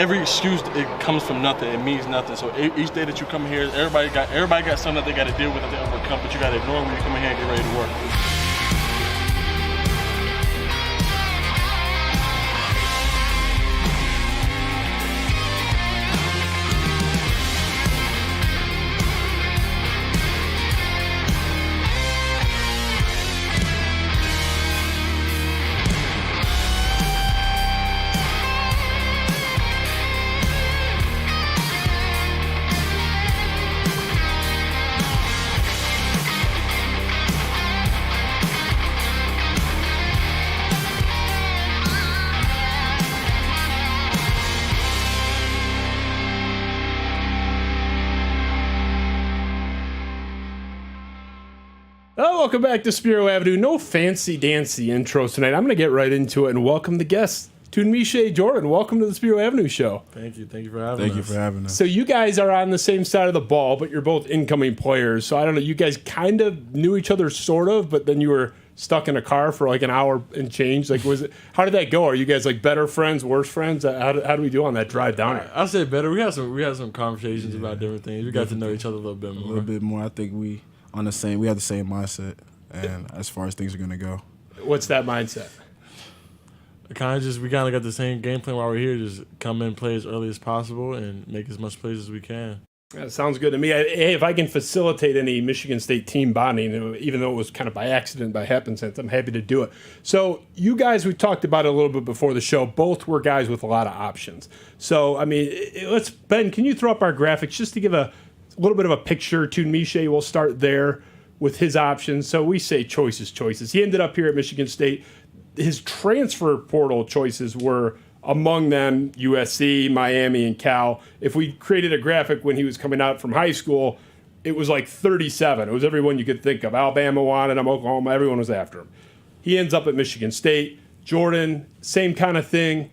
every excuse, it comes from nothing. It means nothing. So each day that you come here, everybody got something that they got to deal with that they overcome, but you got to ignore when you come in here and get ready to work. Oh, welcome back to Spiro Avenue. No fancy dancy intros tonight. I'm going to get right into it and welcome the guests. Tunmise Jordan, welcome to the Spiro Avenue show. Thank you for having us. So you guys are on the same side of the ball, but you're both incoming players. So I don't know, you guys kind of knew each other sort of, but then you were stuck in a car for like an hour and change. Like, how did that go? Are you guys like better friends, worse friends? How do we do on that drive down here? I said better. We had some conversations about different things. We got to know each other a little bit more. A little bit more. I think we have the same mindset, and as far as things are gonna go. What's that mindset? We kind of got the same game plan while we're here. Just come in, play as early as possible, and make as much plays as we can. That sounds good to me. Hey, if I can facilitate any Michigan State team bonding, even though it was kind of by accident, by happenstance, I'm happy to do it. So you guys, we talked about it a little bit before the show. Both were guys with a lot of options. So, I mean, Ben, can you throw up our graphics just to give a little bit of a picture? Tunmise, we'll start there with his options. So we say choices. He ended up here at Michigan State. His transfer portal choices were among them USC, Miami, and Cal. If we created a graphic when he was coming out from high school, it was like 37. It was everyone you could think of. Alabama wanted him, Oklahoma, everyone was after him. He ends up at Michigan State. Jordan, same kind of thing.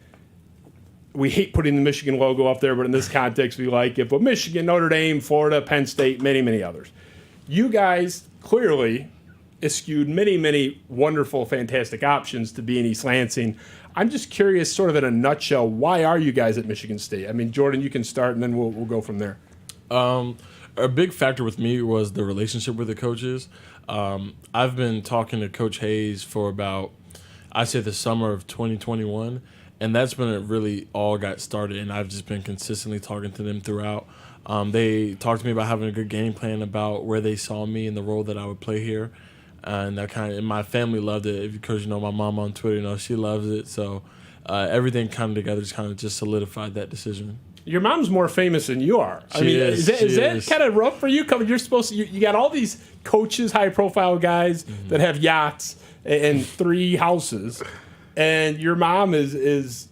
We hate putting the Michigan logo up there, but in this context, we like it. But Michigan, Notre Dame, Florida, Penn State, many, many others. You guys clearly eschewed many, many wonderful, fantastic options to be in East Lansing. I'm just curious, sort of in a nutshell, why are you guys at Michigan State? I mean, Jordan, you can start, and then we'll go from there. A big factor with me was the relationship with the coaches. I've been talking to Coach Hayes for about, I'd say, the summer of 2021, and that's when it really all got started, and I've just been consistently talking to them throughout. They talked to me about having a good game plan about where they saw me and the role that I would play here. And and my family loved it because, my mom on Twitter, she loves it. So everything kind of together just solidified that decision. Your mom's more famous than you are. Is that kind of rough for you? You're supposed to, you got all these coaches, high profile guys that have yachts and 3 houses, and your mom is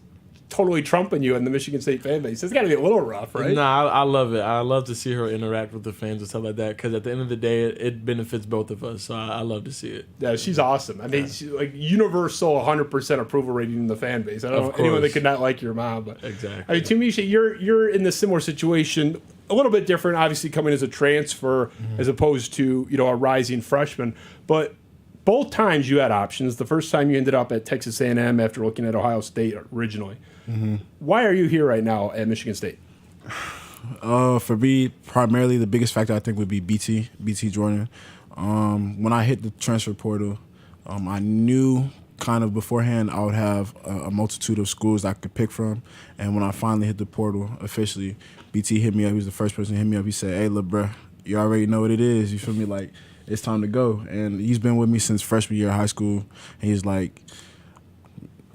totally trumping you in the Michigan State fan base. It's got to be a little rough, right? Nah, I love it. I love to see her interact with the fans and stuff like that, because at the end of the day, it benefits both of us. So I love to see it. Yeah, she's awesome. I mean, she's like universal 100% approval rating in the fan base. I don't know anyone that could not like your mom. But exactly. I mean, Tunmise, you're in the similar situation, a little bit different, obviously coming as a transfer as opposed to a rising freshman. But both times you had options. The first time you ended up at Texas A&M after looking at Ohio State originally. Mm-hmm. Why are you here right now at Michigan State? For me, primarily the biggest factor I think would be BT Jordan. When I hit the transfer portal, I knew kind of beforehand I would have a multitude of schools I could pick from. And when I finally hit the portal officially, BT hit me up. He was the first person to hit me up. He said, "Hey, look, bro, you already know what it is. You feel me? Like, it's time to go." And he's been with me since freshman year of high school. And he's like,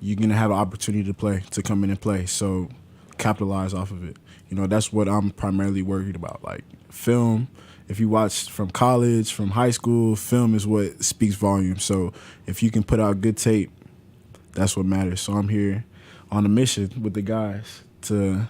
"You're going to have an opportunity to come in and play. So capitalize off of it." That's what I'm primarily worried about. Like, film, if you watch from college, from high school, film is what speaks volume. So if you can put out good tape, that's what matters. So I'm here on a mission with the guys to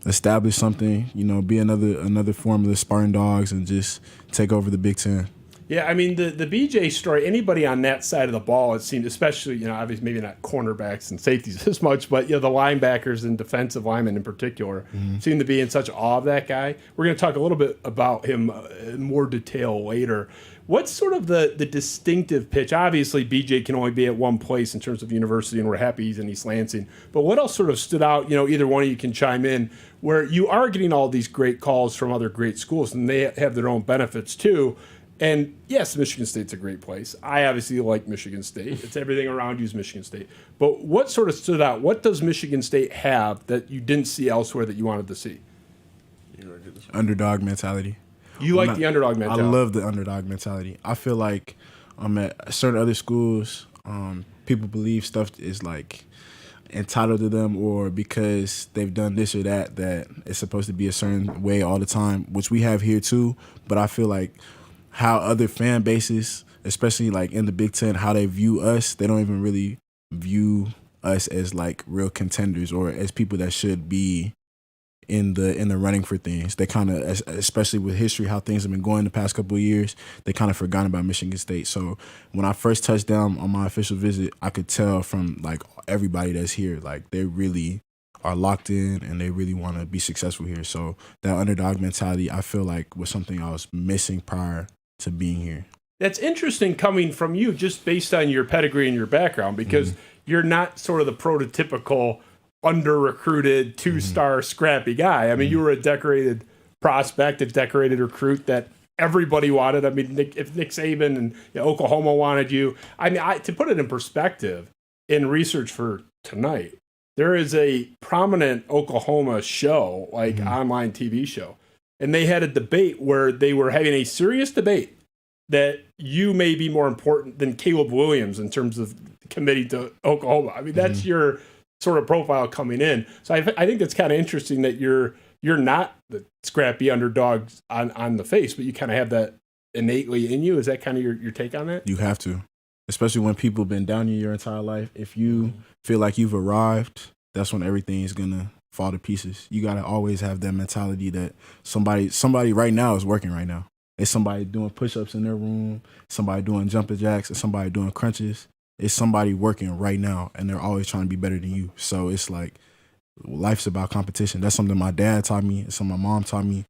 establish something, be another form of the Spartan Dogs and just take over the Big Ten. Yeah, I mean the BJ story. Anybody on that side of the ball, it seemed, especially obviously maybe not cornerbacks and safeties as much, but the linebackers and defensive linemen in particular seem to be in such awe of that guy. We're going to talk a little bit about him in more detail later. What's sort of the distinctive pitch? Obviously, BJ can only be at one place in terms of university, and we're happy he's in East Lansing. But what else sort of stood out? Either one of you can chime in, where you are getting all these great calls from other great schools, and they have their own benefits too. And yes, Michigan State's a great place. I obviously like Michigan State. It's everything around you is Michigan State. But what sort of stood out? What does Michigan State have that you didn't see elsewhere that you wanted to see? Underdog mentality. You like the underdog mentality. I love the underdog mentality. I feel like at certain other schools, people believe stuff is like entitled to them, or because they've done this or that it's supposed to be a certain way all the time, which we have here too. But I feel like how other fan bases, especially like in the Big Ten, how they view us, they don't even really view us as like real contenders or as people that should be in the running for things. They kind of, especially with history, how things have been going the past couple of years, they kind of forgotten about Michigan State. So when I first touched down on my official visit, I could tell from like everybody that's here, like they really are locked in and they really want to be successful here. So that underdog mentality, I feel like was something I was missing prior to being here. That's interesting coming from you, just based on your pedigree and your background, because you're not sort of the prototypical under-recruited, two-star scrappy guy. I mean, you were a decorated prospect, a decorated recruit that everybody wanted. I mean, if Nick Saban and Oklahoma wanted you. I mean, to put it in perspective, in research for tonight, there is a prominent Oklahoma show, like online TV show, and they had a debate where they were having a serious debate that you may be more important than Caleb Williams in terms of committing to Oklahoma. I mean, that's your sort of profile coming in. So I think that's kind of interesting that you're not the scrappy underdog on the face, but you kind of have that innately in you. Is that kind of your take on that? You have to, especially when people have been down you your entire life. If you feel like you've arrived, that's when everything is gonna fall to pieces. You gotta always have that mentality that somebody right now is working right now. It's somebody doing push-ups in their room, somebody doing jumping jacks, and somebody doing crunches. It's somebody working right now, and they're always trying to be better than you. So it's like life's about competition. That's something my dad taught me. It's something my mom taught me.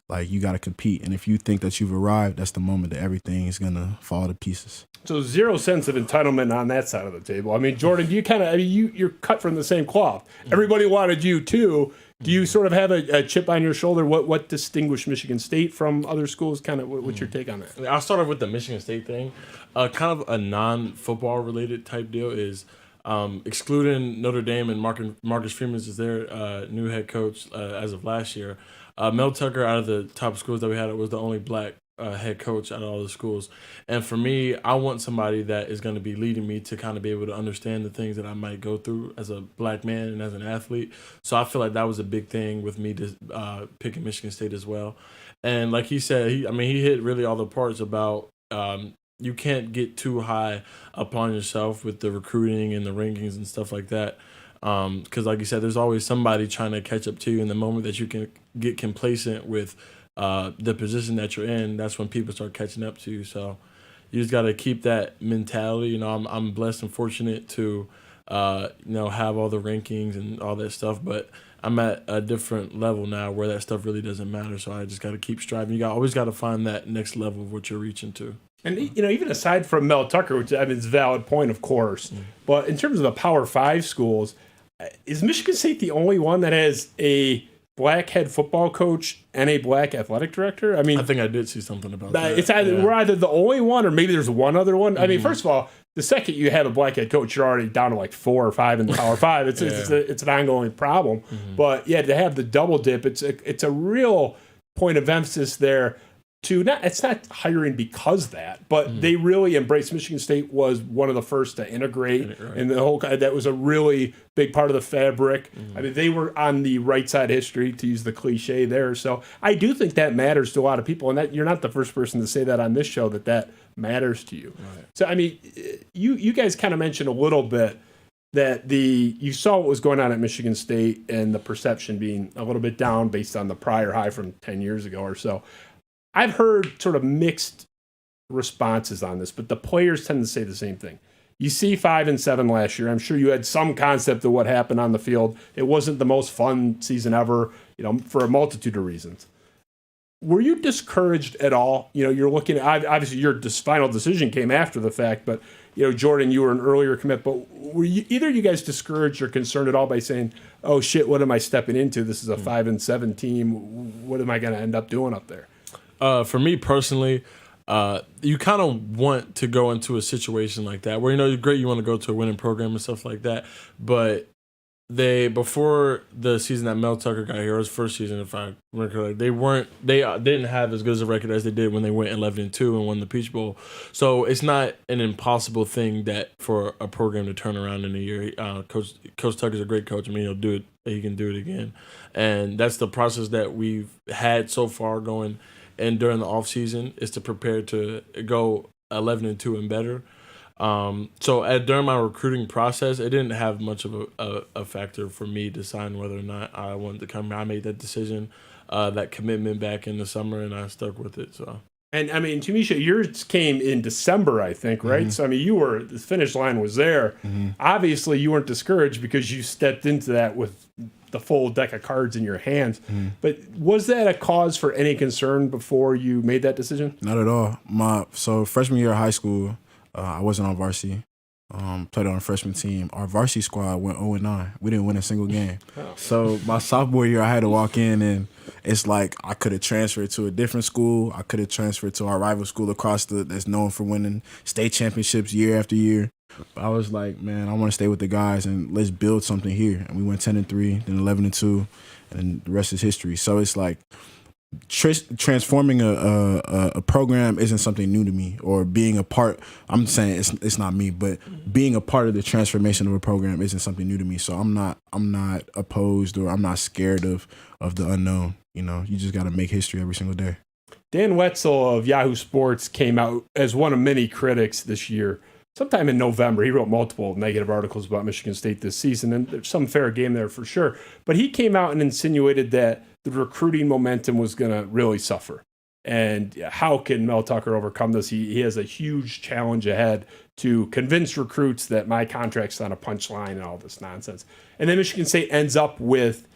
Like, you got to compete. And if you think that you've arrived, that's the moment that everything is going to fall to pieces. So zero sense of entitlement on that side of the table. I mean, Jordan, you're cut from the same cloth. Everybody wanted you too. Do you sort of have a chip on your shoulder? What distinguished Michigan State from other schools? Kind of what's your take on that? I'll start off with the Michigan State thing. Kind of a non-football related type deal is excluding Notre Dame and Marcus Freeman is their new head coach as of last year. Mel Tucker, out of the top schools that we had, was the only black head coach out of all the schools. And for me, I want somebody that is going to be leading me to kind of be able to understand the things that I might go through as a black man and as an athlete. So I feel like that was a big thing with me to picking Michigan State as well. And like he said, he hit really all the parts about you can't get too high upon yourself with the recruiting and the rankings and stuff like that. Because like you said, there's always somebody trying to catch up to you. In the moment that you can get complacent with the position that you're in, that's when people start catching up to you. So you just got to keep that mentality. I'm blessed and fortunate to have all the rankings and all that stuff, but I'm at a different level now where that stuff really doesn't matter. So I just got to keep striving. Always got to find that next level of what you're reaching to. And even aside from Mel Tucker, which is a valid point, of course, but in terms of the Power 5 schools, is Michigan State the only one that has a black head football coach and a black athletic director? I mean, I think I did see something about that. It's either we're either the only one, or maybe there's one other one. I mean, first of all, the second you have a black head coach, you're already down to like 4 or 5 in the Power 5. It's an ongoing problem. But yeah, to have the double dip, it's a real point of emphasis there. It's not hiring because that, but they really embraced. Michigan State was one of the first to integrate, and the whole that was a really big part of the fabric. I mean, they were on the right side of history, to use the cliche there. So I do think that matters to a lot of people, and that you're not the first person to say that on this show that matters to you. Right. So I mean, you guys kind of mentioned a little bit that you saw what was going on at Michigan State and the perception being a little bit down based on the prior high from 10 years ago or so. I've heard sort of mixed responses on this, but the players tend to say the same thing. You see 5-7 last year. I'm sure you had some concept of what happened on the field. It wasn't the most fun season ever, for a multitude of reasons. Were you discouraged at all? You're looking at, obviously your final decision came after the fact, but Jordan, you were an earlier commit, but were either of you guys discouraged or concerned at all by saying, oh shit, what am I stepping into? This is a 5-7 team. What am I going to end up doing up there? For me personally, you kind of want to go into a situation like that where, you're great, you want to go to a winning program and stuff like that, but before the season that Mel Tucker got here, it was first season, if I remember correctly, they didn't have as good as a record as they did when they went 11-2 and won the Peach Bowl. So it's not an impossible thing that for a program to turn around in a year. Coach Tucker's a great coach. I mean, he'll do it. He can do it again, and that's the process that we've had so far going. And during the off season, is to prepare to go 11-2 and better. So during my recruiting process, it didn't have much of a factor for me deciding whether or not I wanted to come. I made that decision, that commitment back in the summer, and I stuck with it. So. And I mean, Tunmise, yours came in December, I think, right? Mm-hmm. So I mean, the finish line was there. Mm-hmm. Obviously, you weren't discouraged because you stepped into that with the full deck of cards in your hands. Mm-hmm. But was that a cause for any concern before you made that decision? Not at all. So freshman year of high school, I wasn't on varsity. Played on a freshman team. Our varsity squad went 0-9. We didn't win a single game. Oh. So my sophomore year, I had to walk in, and it's like I could have transferred to a different school. I could have transferred to our rival school across that's known for winning state championships year after year. But I was like, man, I want to stay with the guys and let's build something here. And we went 10-3, then 11-2, and the rest is history. So it's like transforming a program isn't something new to me, or being a part. I'm saying it's not me, but being a part of the transformation of a program isn't something new to me. So I'm not opposed, or I'm not scared of the unknown. You just got to make history every single day. Dan Wetzel of Yahoo Sports came out as one of many critics this year. Sometime in November, he wrote multiple negative articles about Michigan State this season, and there's some fair game there for sure. But he came out and insinuated that the recruiting momentum was going to really suffer. And how can Mel Tucker overcome this? He has a huge challenge ahead to convince recruits that my contract's on a punchline and all this nonsense. And then Michigan State ends up with,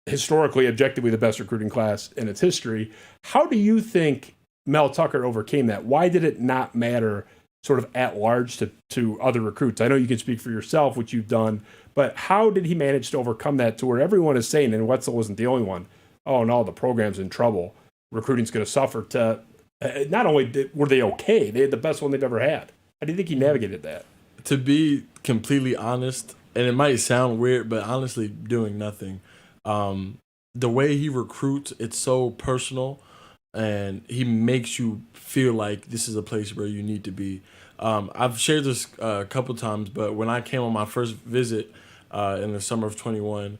historically, objectively, the best recruiting class in its history. How do you think Mel Tucker overcame that? Why did it not matter sort of at large to other recruits? I know you can speak for yourself, which you've done, but how did he manage to overcome that to where everyone is saying, and Wetzel wasn't the only one, oh no, the program's in trouble, recruiting's going to suffer, to not only were they okay, they had the best one they've ever had. How do you think he navigated that? To be completely honest, and it might sound weird, but honestly doing nothing. The way he recruits, it's so personal, and he makes you feel like this is a place where you need to be. I've shared this a couple times, but when I came on my first visit in the summer of 21,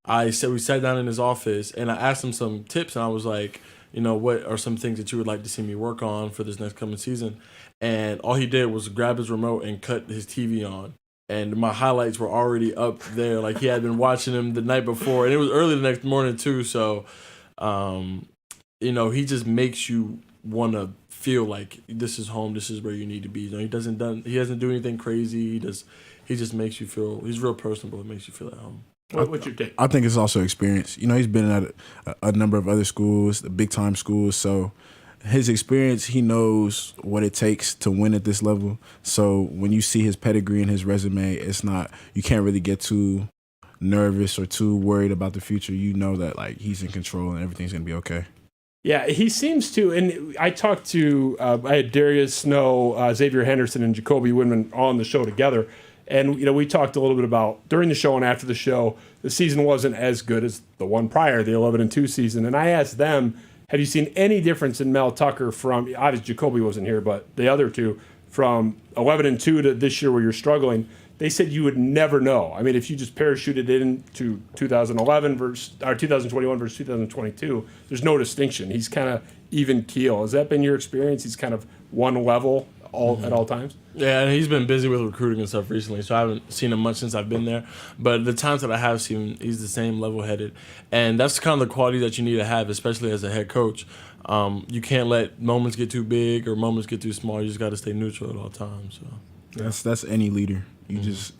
we sat down in his office, and I asked him some tips, and I was like, what are some things that you would like to see me work on for this next coming season? And all he did was grab his remote and cut his TV on. And my highlights were already up there. Like, he had been watching them the night before, and it was early the next morning too. So, he just makes you want to feel like this is home. This is where you need to be. He doesn't do anything crazy. He just makes you feel. He's real personable. It makes you feel at home. What's your take? I think it's also experience. He's been at a number of other schools, the big time schools. So his experience, he knows what it takes to win at this level. So when you see his pedigree and his resume, it's not, you can't really get too nervous or too worried about the future. You know that like he's in control and everything's gonna be okay. Yeah, he seems to, and I talked to, I had Darius Snow, Xavier Henderson, and Jacoby Woodman all on the show together. And, we talked a little bit about, during the show and after the show, the season wasn't as good as the one prior, the 11-2 season. And I asked them, have you seen any difference in Mel Tucker from, obviously Jacoby wasn't here, but the other two, from 11-2 to this year where you're struggling? They said you would never know. I mean, if you just parachuted into 2011 or 2021 versus 2022, there's no distinction. He's kind of even keel. Has that been your experience? He's kind of one level at all times? Yeah, and he's been busy with recruiting and stuff recently, so I haven't seen him much since I've been there. But the times that I have seen him, he's the same level-headed. And that's kind of the quality that you need to have, especially as a head coach. You can't let moments get too big or moments get too small. You just got to stay neutral at all times. So That's any leader. You just,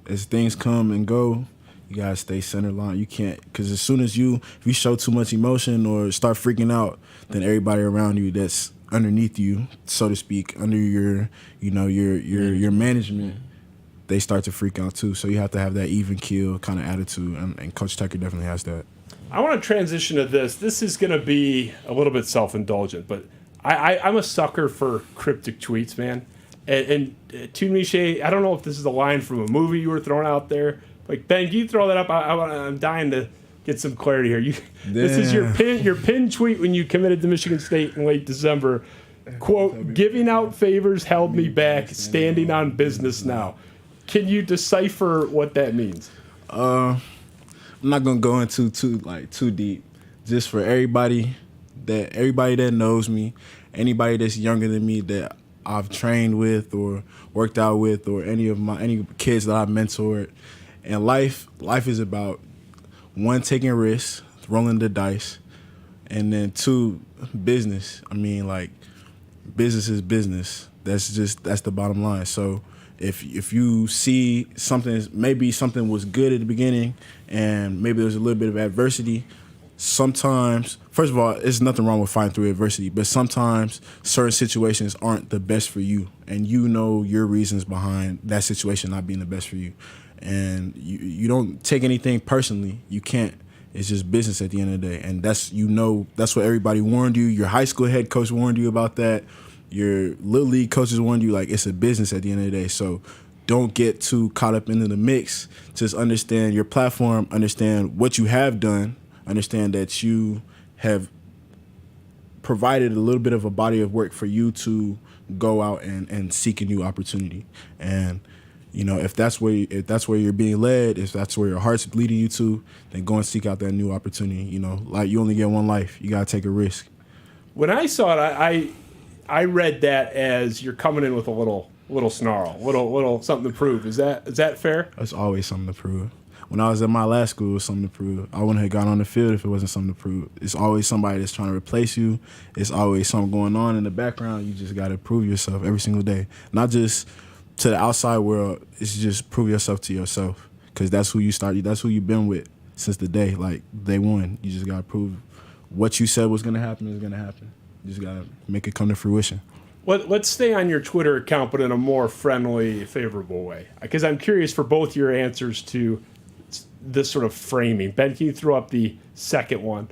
as things come and go, you gotta stay center line. You can't, because as soon as if you show too much emotion or start freaking out, then everybody around you that's underneath you, so to speak, under your management, they start to freak out too. So you have to have that even keel kind of attitude, and Coach Tucker definitely has that. I want to transition to this. This is going to be a little bit self-indulgent, but I'm a sucker for cryptic tweets, man. And Tunmise, I don't know if this is a line from a movie you were throwing out there. Like, Ben, can you throw that up? I'm dying to get some clarity here. This is your pin tweet when you committed to Michigan State in late December. Quote, "Giving out favors held me back, standing on business now." Can you decipher what that means? I'm not gonna go into too deep. Just for everybody that knows me, anybody that's younger than me that I've trained with or worked out with, or any kids that I've mentored. And life is about, one, taking risks, rolling the dice, and then two, business. I mean, like, business is business. That's the bottom line. So if you see maybe something was good at the beginning and maybe there was a little bit of adversity, sometimes, first of all, there's nothing wrong with fighting through adversity, but sometimes certain situations aren't the best for you, and you know your reasons behind that situation not being the best for you. And you don't take anything personally. You can't. It's just business at the end of the day. And that's what everybody warned you. Your high school head coach warned you about that. Your little league coaches warned you, like, it's a business at the end of the day. So don't get too caught up into the mix. Just understand your platform, understand what you have done, understand that you have provided a little bit of a body of work for you to go out and seek a new opportunity. And if that's where you're being led, if that's where your heart's leading you to, then go and seek out that new opportunity. Like, you only get one life. You gotta take a risk. When I saw it, I read that as you're coming in with a little snarl, little something to prove. Is that fair? It's always something to prove. When I was at my last school, it was something to prove. I wouldn't have gone on the field if it wasn't something to prove. It's always somebody that's trying to replace you. It's always something going on in the background. You just got to prove yourself every single day. Not just to the outside world. It's just prove yourself to yourself, because that's who you started. That's who you've been with since the day, like day one. You just got to prove what you said was going to happen is going to happen. You just got to make it come to fruition. Let's stay on your Twitter account, but in a more friendly, favorable way, because I'm curious for both your answers to this sort of framing. Ben, can you throw up the second one?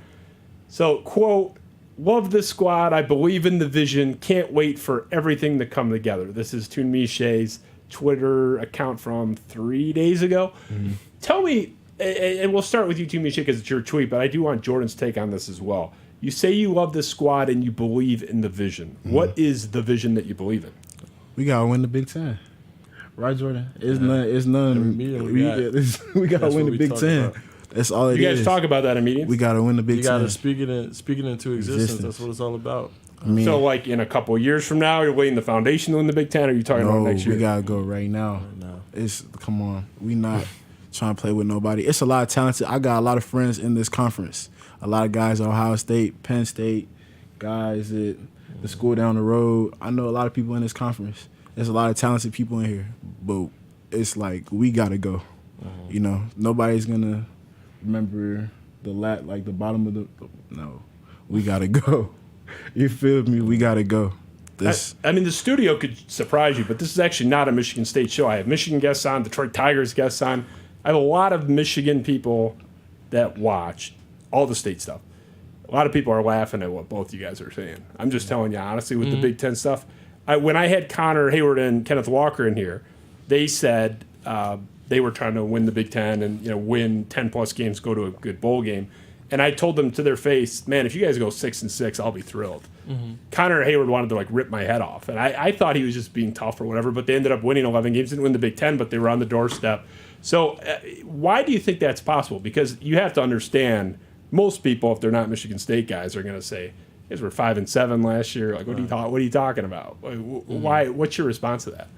So, quote, "Love this squad. I believe in the vision. Can't wait for everything to come together." This is Tunmise's Twitter account from 3 days ago. Mm-hmm. Tell me, and we'll start with you, Tunmise, because it's your tweet, but I do want Jordan's take on this as well. You say you love this squad and you believe in the vision. Mm-hmm. What is the vision that you believe in? We got to win the Big Ten. Right, Jordan? It's none. We got to win the Big Ten. About. That's all it is. You guys talk about that in meetings? We got to win the Big Ten. You got to speak it into existence. That's what it's all about. I mean, so, like, in a couple of years from now, you're laying the foundation to win the Big Ten, or are you talking about next year? We got to go right now. Come on. We not trying to play with nobody. It's a lot of talented. I got a lot of friends in this conference. A lot of guys at Ohio State, Penn State, guys at the school down the road. I know a lot of people in this conference. There's a lot of talented people in here, but it's like we gotta go. Nobody's gonna remember the bottom of the. No, we gotta go. You feel me? We gotta go. I mean, the studio could surprise you, but this is actually not a Michigan State show. I have Michigan guests on, Detroit Tigers guests on. I have a lot of Michigan people that watch all the state stuff. A lot of people are laughing at what both you guys are saying. I'm just telling you honestly with the Big Ten stuff. When I had Connor Hayward and Kenneth Walker in here, they said they were trying to win the Big Ten and win 10-plus games, go to a good bowl game. And I told them to their face, man, if you guys go 6-6, I'll be thrilled. Mm-hmm. Connor Hayward wanted to rip my head off. And I thought he was just being tough or whatever, but they ended up winning 11 games, didn't win the Big Ten, but they were on the doorstep. So why do you think that's possible? Because you have to understand, most people, if they're not Michigan State guys, are going to say, "Guys were 5-7 last year. Like, what are you talking about? Why? What's your response to that?"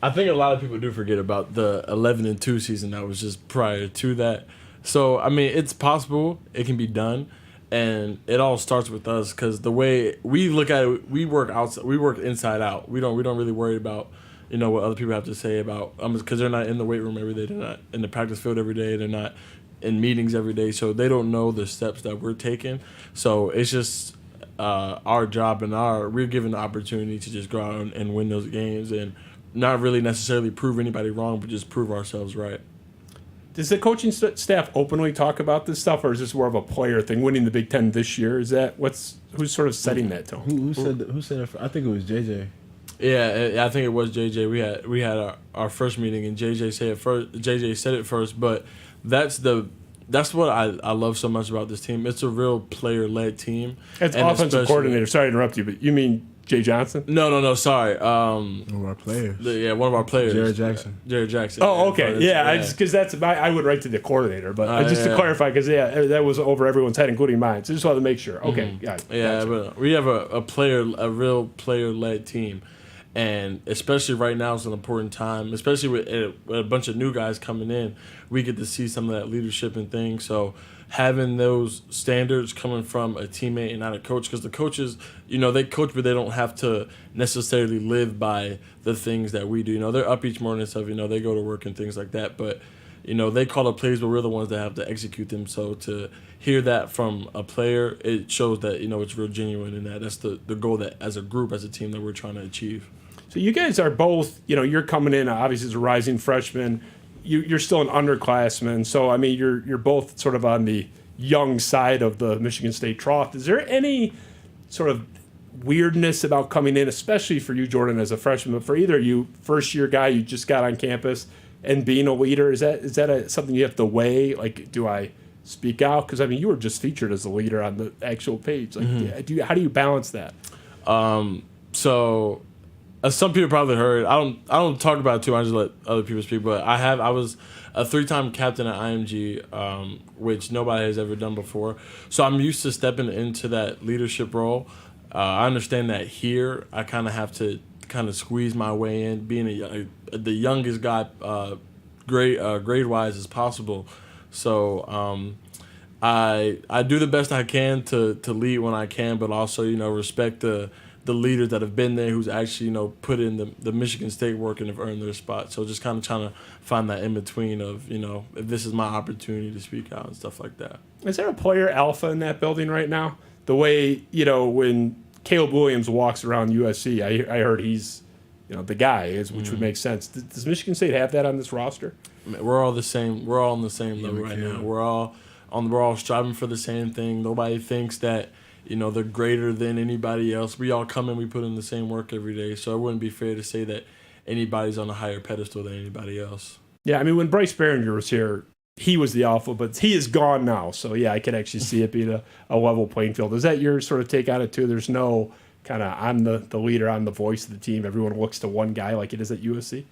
I think a lot of people do forget about the 11-2 season that was just prior to that. So I mean, it's possible. It can be done. And it all starts with us because the way we look at it, we work outside, we work inside out. We don't really worry about what other people have to say about because they're not in the weight room every day, they're not in the practice field every day, they're not in meetings every day, so they don't know the steps that we're taking. So it's just our job and we're given the opportunity to just go out and win those games and not really necessarily prove anybody wrong, but just prove ourselves right. Does the coaching staff openly talk about this stuff, or is this more of a player thing? Winning the Big Ten this year, is that who's sort of setting that tone? Who said it? I think it was JJ. Yeah, I think it was JJ. We had our first meeting, and JJ said it first. JJ said it first, but that's what I love so much about this team. It's a real player-led team. It's offensive coordinator. Sorry to interrupt you, but you mean Jay Johnson? No, sorry. One of our players. One of our players. Jared Jackson. Oh, okay. Yeah, because I would write to the coordinator, but just to clarify, because that was over everyone's head, including mine. So just wanted to make sure. Okay, got it. Yeah, but we have a real player-led team. And especially right now, it's an important time, especially with a bunch of new guys coming in. We get to see some of that leadership and things. So having those standards coming from a teammate and not a coach, because the coaches, they coach, but they don't have to necessarily live by the things that we do. They're up each morning and stuff. They go to work and things like that. But, they call the plays, but we're the ones that have to execute them. So to hear that from a player, it shows that, it's real genuine, and that's the goal that as a group, as a team, that we're trying to achieve. So you guys are both, you're coming in obviously as a rising freshman. You're still an underclassman. So, I mean, you're both sort of on the young side of the Michigan State trough. Is there any sort of weirdness about coming in, especially for you, Jordan, as a freshman, but for either you, first-year guy, you just got on campus, and being a leader? Is that something you have to weigh? Like, do I speak out? Because, I mean, you were just featured as a leader on the actual page. Like, how do you balance that? So... As some people probably heard, I don't talk about it too much. I just let other people speak. But I was a 3-time captain at IMG, which nobody has ever done before. So I'm used to stepping into that leadership role. I understand that here I kind of have to kind of squeeze my way in, being the youngest guy, grade wise as possible. So I do the best I can to lead when I can, but also respect the leaders that have been there, who's actually put in the Michigan State work and have earned their spot. So just kind of trying to find that in between of if this is my opportunity to speak out and stuff like that. Is there a player alpha in that building right now? The way when Caleb Williams walks around USC, I heard he's the guy, which would make sense. Does Michigan State have that on this roster? We're all the same. We're all on the same level right now. We're all striving for the same thing. Nobody thinks that they're greater than anybody else. We all come in, we put in the same work every day. So it wouldn't be fair to say that anybody's on a higher pedestal than anybody else. Yeah, I mean, when Bryce Behringer was here, he was the alpha, but he is gone now. So, yeah, I can actually see it being a level playing field. Is that your sort of take on it, too? There's no kind of, I'm the leader, I'm the voice of the team. Everyone looks to one guy like it is at USC?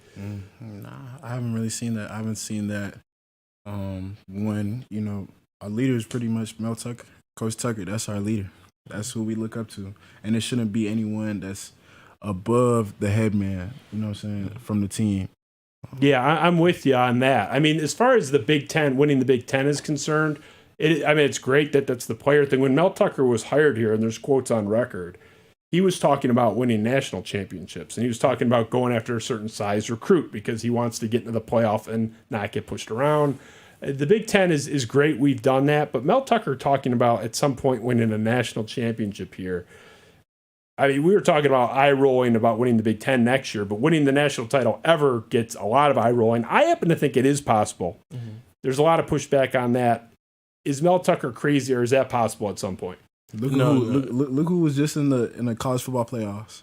Nah, I haven't really seen that. I haven't seen that when, our leader is pretty much Mel Tucker. Coach Tucker, that's our leader. That's who we look up to. And it shouldn't be anyone that's above the head man, from the team. Yeah, I'm with you on that. I mean, as far as the Big Ten, winning the Big Ten is concerned, it's great that that's the player thing. When Mel Tucker was hired here, and there's quotes on record, he was talking about winning national championships. And he was talking about going after a certain size recruit because he wants to get into the playoff and not get pushed around. The Big Ten is great. We've done that. But Mel Tucker talking about at some point winning a national championship here. I mean, we were talking about eye-rolling about winning the Big Ten next year, but winning the national title ever gets a lot of eye-rolling. I happen to think it is possible. Mm-hmm. There's a lot of pushback on that. Is Mel Tucker crazy, or is that possible at some point? Look who was just in the college football playoffs.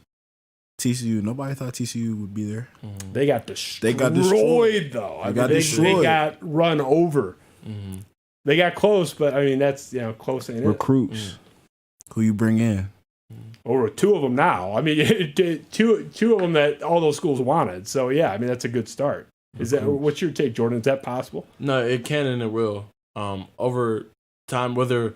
TCU. Nobody thought TCU would be there. Mm-hmm. They got destroyed, though. They got run over. Mm-hmm. They got close, but I mean that's close. Ain't recruits. Mm-hmm. Who you bring in? Over 2 of them now. I mean, two of them that all those schools wanted. So yeah, I mean that's a good start. What's your take, Jordan? Is that possible? No, it can and it will. Over time, whether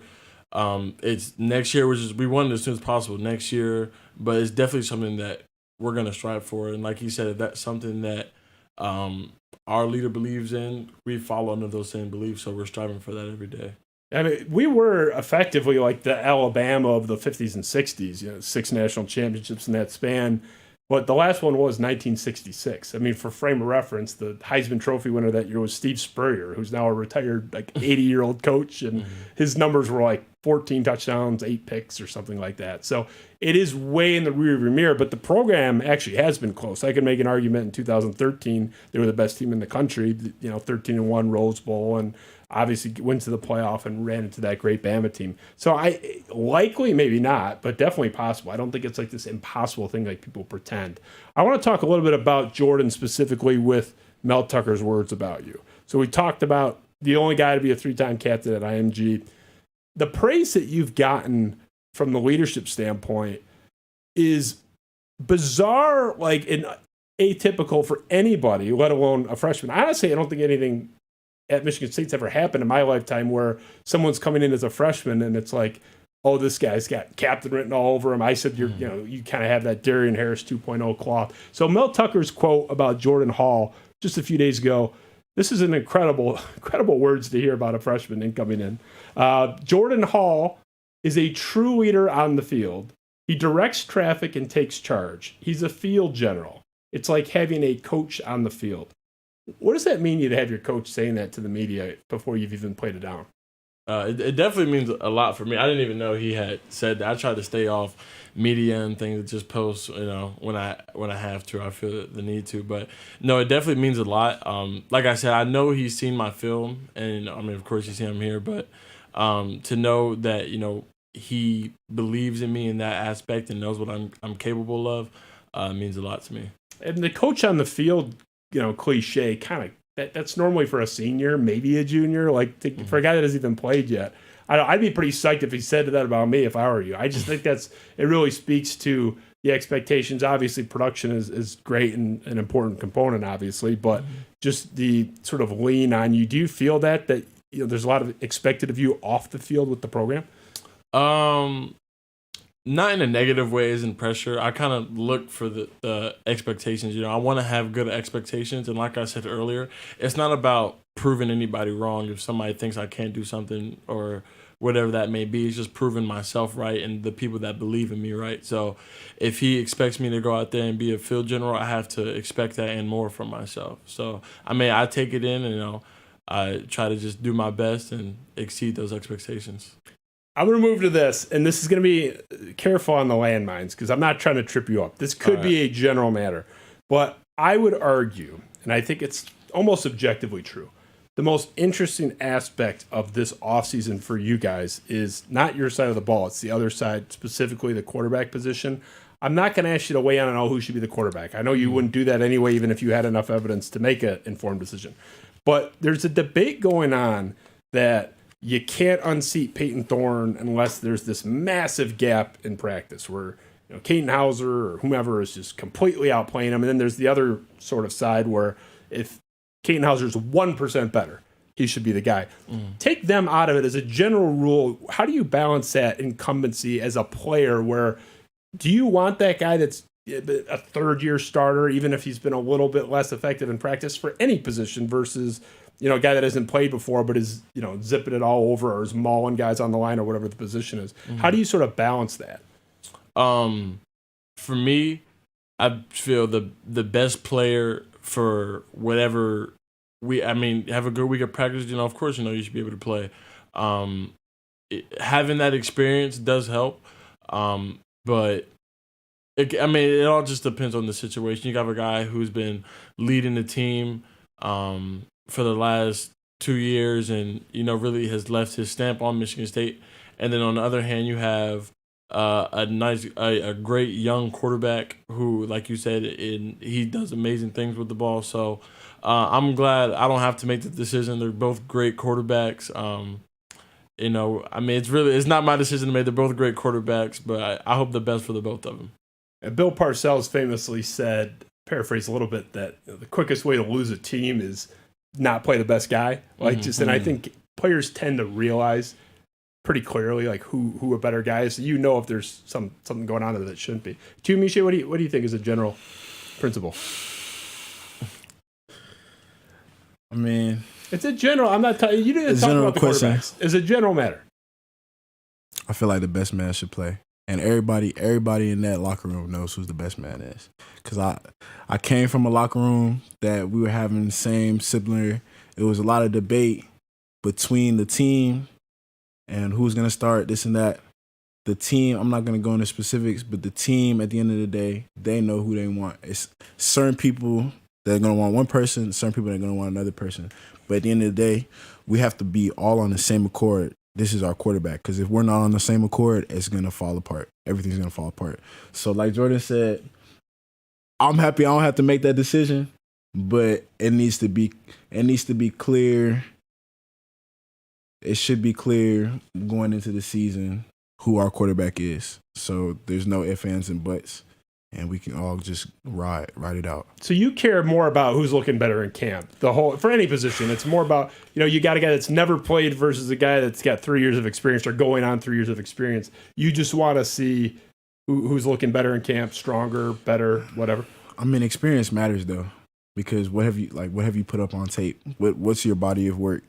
it's next year, which is we want it as soon as possible next year, but it's definitely something that we're gonna strive for. And like he said, if that's something that our leader believes in, we follow under those same beliefs. So we're striving for that every day. I mean, we were effectively like the Alabama of the 50s and 60s, 6 national championships in that span. But the last one was 1966. I mean, for frame of reference, the Heisman Trophy winner that year was Steve Spurrier, who's now a retired, like, 80-year-old coach. And his numbers were like 14 touchdowns, 8 picks, or something like that. So it is way in the rearview mirror, but the program actually has been close. I could make an argument in 2013, they were the best team in the country, 13-1 Rose Bowl, and obviously went to the playoff and ran into that great Bama team. So I likely, maybe not, but definitely possible. I don't think it's like this impossible thing like people pretend. I want to talk a little bit about Jordan specifically with Mel Tucker's words about you. So we talked about the only guy to be a 3-time captain at IMG. The praise that you've gotten from the leadership standpoint is bizarre, like, and atypical for anybody, let alone a freshman. Honestly, I don't think anything at Michigan State's ever happened in my lifetime where someone's coming in as a freshman and it's like, oh, this guy's got captain written all over him. I said, you kind of have that Darian Harris 2.0 cloth. So Mel Tucker's quote about Jordan Hall just a few days ago, this is an incredible words to hear about a freshman incoming in. Jordan Hall is a true leader on the field. He directs traffic and takes charge. He's a field general. It's like having a coach on the field. What does that mean, you to have your coach saying that to the media before you've even played it down? It definitely means a lot for me. I didn't even know he had said that. I try to stay off media and things, just post, when I have to. I feel the need to, but no, it definitely means a lot. Like I said, I know he's seen my film, and I mean, of course, he's seen him here, but to know that he believes in me in that aspect and knows what I'm capable of means a lot to me. And the coach on the field, cliche, kind of that's normally for a senior, maybe a junior, for a guy that hasn't even played yet. I'd be pretty psyched if he said that about me if I were you. I just think it really speaks to the expectations. Obviously, production is great and an important component, obviously, but just the sort of lean on you. Do you feel that there's a lot of expected of you off the field with the program? Not in a negative way, as in pressure. I kind of look for the expectations. I want to have good expectations. And like I said earlier, it's not about proving anybody wrong if somebody thinks I can't do something or whatever that may be. It's just proving myself right and the people that believe in me right. So if he expects me to go out there and be a field general, I have to expect that and more from myself. So, I take it in and, I try to just do my best and exceed those expectations. I'm going to move to this, and this is going to be careful on the landmines because I'm not trying to trip you up. This could be a general matter, but I would argue, and I think it's almost objectively true, the most interesting aspect of this offseason for you guys is not your side of the ball. It's the other side, specifically the quarterback position. I'm not going to ask you to weigh in on who should be the quarterback. I know you wouldn't do that anyway, even if you had enough evidence to make an informed decision. But there's a debate going on that you can't unseat Peyton Thorne unless there's this massive gap in practice where Kaden Hauser or whomever is just completely outplaying him. And then there's the other sort of side where if Kaden Hauser is 1% better, he should be the guy. Take them out of it as a general rule. How do you balance that incumbency as a player where do you want that guy that's a third-year starter, even if he's been a little bit less effective in practice for any position versus a guy that hasn't played before but is, zipping it all over or is mauling guys on the line or whatever the position is. How do you sort of balance that? For me, I feel the best player for whatever have a good week of practice, of course, you should be able to play. Having that experience does help. But it all just depends on the situation. You got a guy who's been leading the team, for the last 2 years and, really has left his stamp on Michigan State. And then on the other hand, you have a great young quarterback who, like you said, he does amazing things with the ball. So I'm glad I don't have to make the decision. They're both great quarterbacks. It's not my decision to make. They're both great quarterbacks, but I hope the best for the both of them. And Bill Parcells famously said, paraphrase a little bit, that the quickest way to lose a team is not play the best guy. And I think players tend to realize pretty clearly who a better guy is. So if there's something going on there that shouldn't be. Tunmise, what do you think is a general principle? It's a general. I'm not. You didn't talk about the quarterbacks. It's a general matter. I feel like the best man should play, and everybody in that locker room knows who the best man is. Because I came from a locker room that we were having the same sibling. It was a lot of debate between the team and who's going to start this and that. The team, I'm not going to go into specifics, but the team, at the end of the day, they know who they want. It's certain people that are going to want one person, certain people that are going to want another person. But at the end of the day, we have to be all on the same accord. This is our quarterback. Because if we're not on the same accord, it's going to fall apart. Everything's going to fall apart. So like Jordan said, I'm happy I don't have to make that decision, but it needs to be clear. It should be clear going into the season who our quarterback is. So there's no ifs, ands, and buts, and we can all just ride it out. So you care more about who's looking better in camp. For any position, it's more about, you got a guy that's never played versus a guy that's got 3 years of experience or going on 3 years of experience. You just want to see who's looking better in camp, stronger, better, whatever. I mean, experience matters though, because what have you put up on tape? What's your body of work?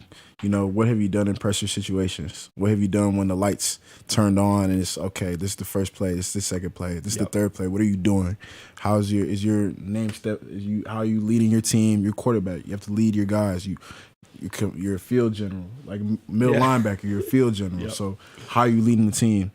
What have you done in pressure situations? What have you done when the lights turned on and it's okay? This is the first play. This is the second play. This is the third play. What are you doing? Is your name step? How are you leading your team? Your quarterback. You have to lead your guys. You're a field general, like middle linebacker. You're a field general. Yep. So how are you leading the team?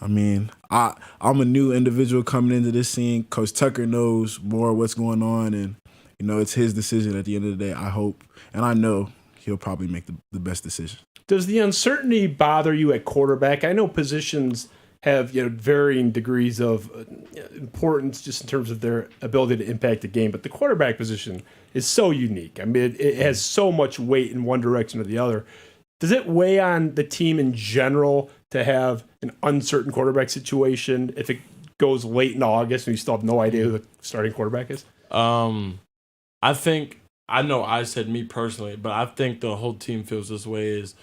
I mean, I'm a new individual coming into this scene. Coach Tucker knows more what's going on, and it's his decision at the end of the day. I hope, and I know he'll probably make the best decision. Does the uncertainty bother you at quarterback? I know positions have varying degrees of importance just in terms of their ability to impact the game, but the quarterback position is so unique. I mean, it has so much weight in one direction or the other. Does it weigh on the team in general to have an uncertain quarterback situation if it goes late in August and you still have no idea who the starting quarterback is? I know I said me personally, but I think the whole team feels this way is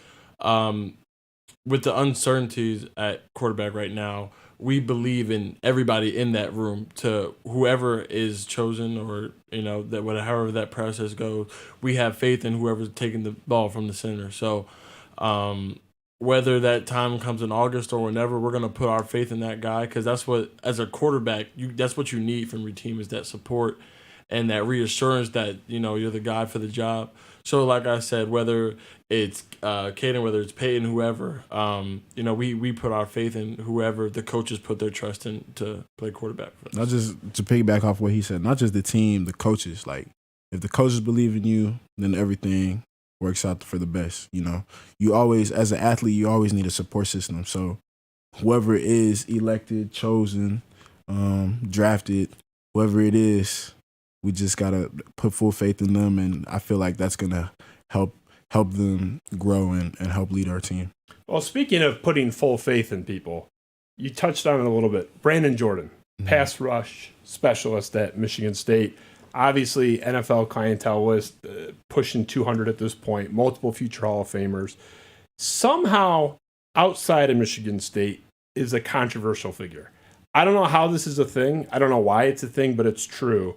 with the uncertainties at quarterback right now, we believe in everybody in that room to whoever is chosen or, that however that process goes, we have faith in whoever's taking the ball from the center. So whether that time comes in August or whenever, we're going to put our faith in that guy because that's what, as a quarterback, that's what you need from your team is that support and that reassurance that, you're the guy for the job. So like I said, whether it's Caden, whether it's Peyton, whoever, we put our faith in whoever the coaches put their trust in to play quarterback for us. Not just to piggyback off what he said, not just the team, the coaches. Like, if the coaches believe in you, then everything works out for the best. You always, as an athlete, you always need a support system. So whoever is elected, chosen, drafted, whoever it is, we just gotta put full faith in them, and I feel like that's gonna help them grow and help lead our team. Well, speaking of putting full faith in people, you touched on it a little bit. Brandon Jordan, pass rush specialist at Michigan State, obviously NFL clientele list, pushing 200 at this point, multiple future Hall of Famers. Somehow, outside of Michigan State, is a controversial figure. I don't know how this is a thing. I don't know why it's a thing, but it's true.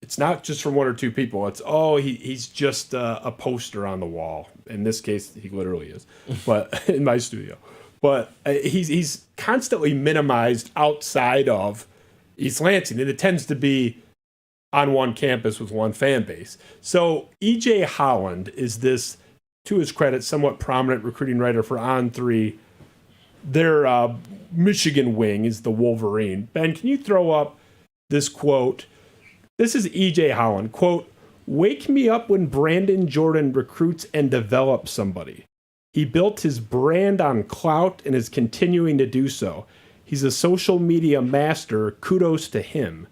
It's not just from one or two people. It's, he's just a poster on the wall. In this case, he literally is, but in my studio. But he's constantly minimized outside of East Lansing, and it tends to be on one campus with one fan base. So E.J. Holland is this, to his credit, somewhat prominent recruiting writer for On3. Their Michigan wing is the Wolverine. Ben, can you throw up this quote? This is E.J. Holland, quote, "Wake me up when Brandon Jordan recruits and develops somebody. He built his brand on clout and is continuing to do so. He's a social media master. Kudos to him.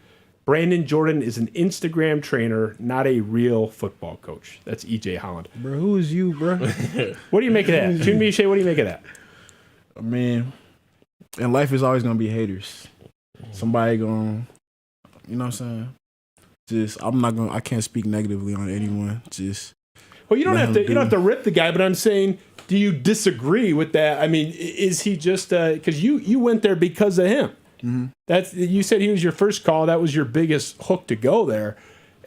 Brandon Jordan is an Instagram trainer, not a real football coach." That's E.J. Holland. Bro, who is you, bro? What do you make of that? Tunmise, what do you make of that? I mean, in life is always going to be haters. Somebody going, you know what I'm saying? I can't speak negatively on anyone. Well, you don't have to rip the guy, but I'm saying, do you disagree with that? I mean, is he just, because you went there because of him. Mm-hmm. You said he was your first call. That was your biggest hook to go there.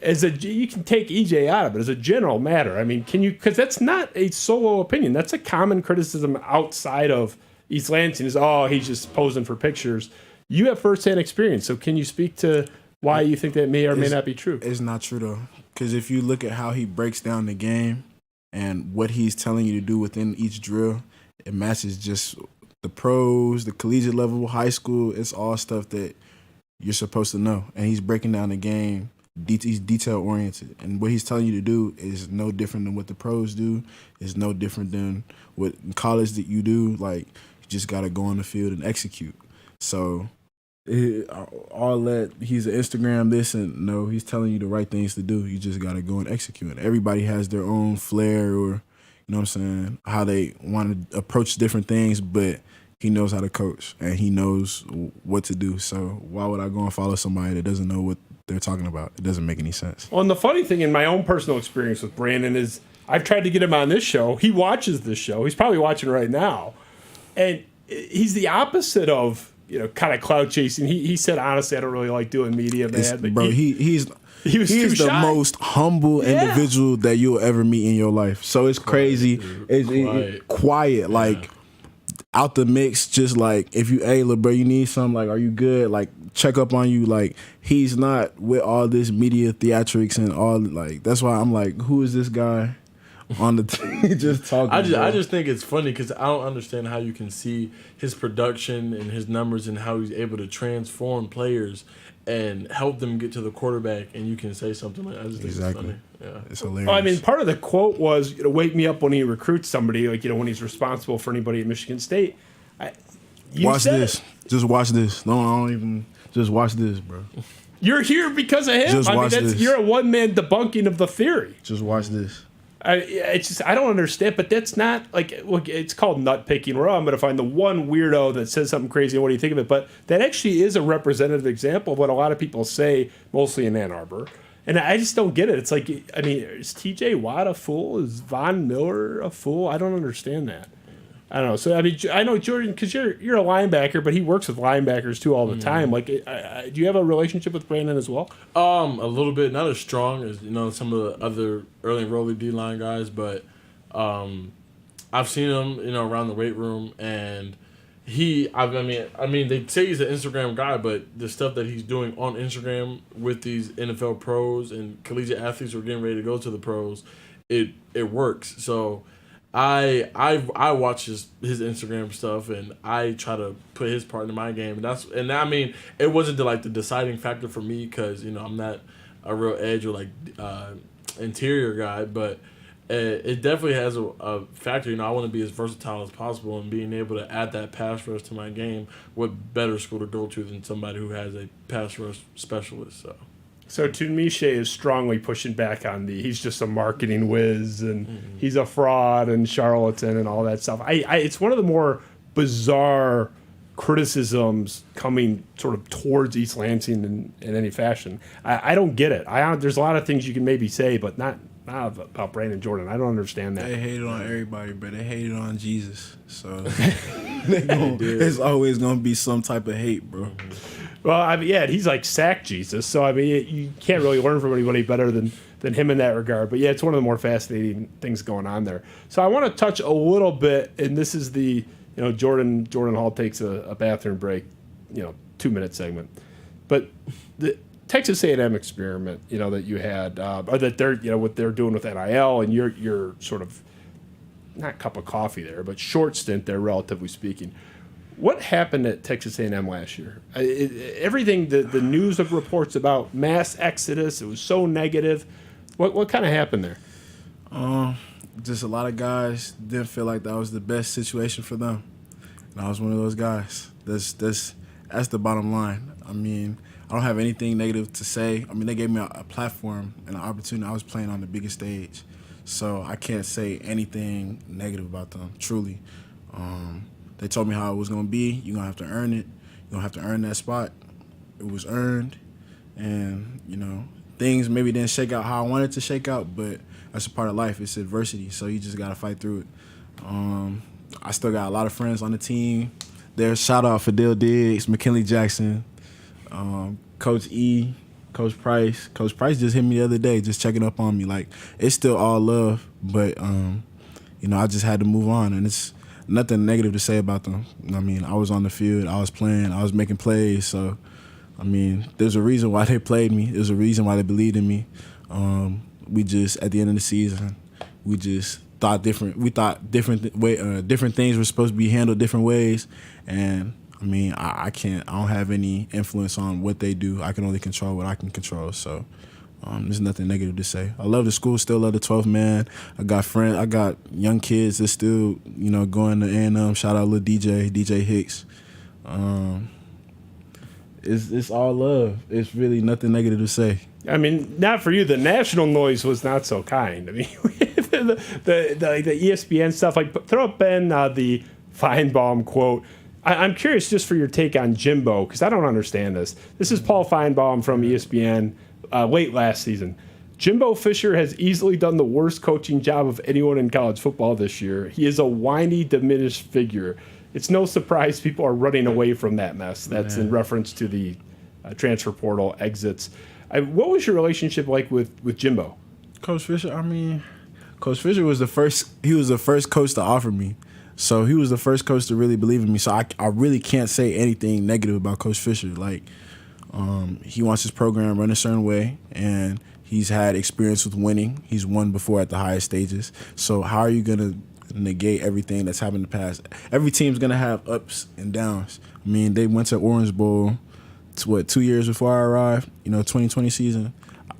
you can take EJ out of it as a general matter. I mean, can you? Because that's not a solo opinion. That's a common criticism outside of East Lansing. Is he's just posing for pictures. You have firsthand experience, so can you speak to why you think that may or may not be true? It's not true though, because if you look at how he breaks down the game and what he's telling you to do within each drill, it matches just the pros, the collegiate level, high school. It's all stuff that you're supposed to know, and he's breaking down the game. He's detail oriented, and what he's telling you to do is no different than what the pros do. It's no different than what in college that you do. Like, you just got to go on the field and execute. So all that he's an Instagram this and no, he's telling you the right things to do. You just got to go and execute. Everybody has their own flair, or you know what I'm saying, how they want to approach different things, but he knows how to coach and he knows what to do. So why would I go and follow somebody that doesn't know what they're talking about? It doesn't make any sense. Well, and the funny thing in my own personal experience with Brandon is I've tried to get him on this show. He watches this show. He's probably watching right now. And he's the opposite of, kind of clout chasing. He said, honestly, I don't really like doing media, man. But bro, he's the shy. most humble individual that you'll ever meet in your life. So it's crazy. It's quiet. Like, out the mix, just like, if you, hey, little bro, you need something, like, are you good? Like, check up on you. Like, he's not with all this media theatrics and all, like, that's why I'm like, who is this guy on the team just talking? I just think it's funny because I don't understand how you can see his production and his numbers and how he's able to transform players and help them get to the quarterback, and you can say something like that. I just think it's funny. Yeah. It's hilarious. Well, I mean, part of the quote was, wake me up when he recruits somebody, like, when he's responsible for anybody at Michigan State. Watch this. Just watch this. No, I don't even. Just watch this, bro. You're here because of him. Just watch this. You're a one-man debunking of the theory. Just watch this. I don't understand, but that's not like, look, it's called nut picking. Where I'm going to find the one weirdo that says something crazy and what do you think of it? But that actually is a representative example of what a lot of people say, mostly in Ann Arbor. And I just don't get it. It's like, I mean, is TJ Watt a fool? Is Von Miller a fool? I don't understand that. I don't know. So, I mean, I know, Jordan, because you're a linebacker, but he works with linebackers, too, all the time. Like, do you have a relationship with Brandon as well? A little bit. Not as strong as, some of the other early enrollee D-line guys, but I've seen him, around the weight room, and I mean, they say he's an Instagram guy, but the stuff that he's doing on Instagram with these NFL pros and collegiate athletes who are getting ready to go to the pros, it works. So I watch his Instagram stuff, and I try to put his part in my game. And I mean, it wasn't the deciding factor for me because I'm not a real edge or interior guy, but it definitely has a factor. I want to be as versatile as possible, and being able to add that pass rush to my game. What better school to go to than somebody who has a pass rush specialist? So Tunmise is strongly pushing back on he's just a marketing whiz and he's a fraud and charlatan and all that stuff. It's one of the more bizarre criticisms coming sort of towards East Lansing in any fashion. I don't get it. There's a lot of things you can maybe say, but not about Brandon Jordan. I don't understand that. They hated on everybody, but they hated on Jesus. So there's always going to be some type of hate, bro. Well, I mean, yeah, he's like sack Jesus. So, I mean, you can't really learn from anybody better than him in that regard. But, yeah, it's one of the more fascinating things going on there. So I want to touch a little bit, and this is the, Jordan Hall takes a bathroom break, 2-minute segment. But the Texas A&M experiment, that you had, or that they're, what they're doing with NIL, and you're sort of, not cup of coffee there, but short stint there, relatively speaking. What happened at Texas A&M last year? Everything, the news of reports about mass exodus, it was so negative. What kind of happened there? Just a lot of guys didn't feel like that was the best situation for them. And I was one of those guys. That's the bottom line. I mean, I don't have anything negative to say. I mean, they gave me a platform and an opportunity. I was playing on the biggest stage. So I can't say anything negative about them, truly. They told me how it was going to be. You're going to have to earn it. You're going to have to earn that spot. It was earned. And, things maybe didn't shake out how I wanted to shake out, but that's a part of life. It's adversity, so you just got to fight through it. I still got a lot of friends on the team. There's shout-out Fidel Diggs, McKinley Jackson, Coach E, Coach Price just hit me the other day, just checking up on me. Like, it's still all love, but I just had to move on, and it's nothing negative to say about them. I mean, I was on the field, I was playing, I was making plays, so I mean, there's a reason why they played me. There's a reason why they believed in me. We just, at the end of the season, we just thought different. We thought different things were supposed to be handled different ways, and I mean, I don't have any influence on what they do. I can only control what I can control. So there's nothing negative to say. I love the school, still love the 12th man. I got friends, I got young kids that still, going to A&M. Shout out little DJ Hicks. It's all love. It's really nothing negative to say. I mean, not for you. The national noise was not so kind. I mean, the ESPN stuff, like throw up in the Feinbaum quote. I'm curious just for your take on Jimbo, because I don't understand this. This is Paul Feinbaum from ESPN late last season. Jimbo Fisher has easily done the worst coaching job of anyone in college football this year. He is a whiny, diminished figure. It's no surprise people are running away from that mess. That's in reference to the transfer portal exits. What was your relationship like with Jimbo? Coach Fisher, Coach Fisher was the first. He was the first coach to offer me. So he was the first coach to really believe in me. So I really can't say anything negative about Coach Fisher. Like, he wants his program run a certain way, and he's had experience with winning. He's won before at the highest stages. So how are you going to negate everything that's happened in the past? Every team's going to have ups and downs. I mean, they went to Orange Bowl, 2 years before I arrived, 2020 season.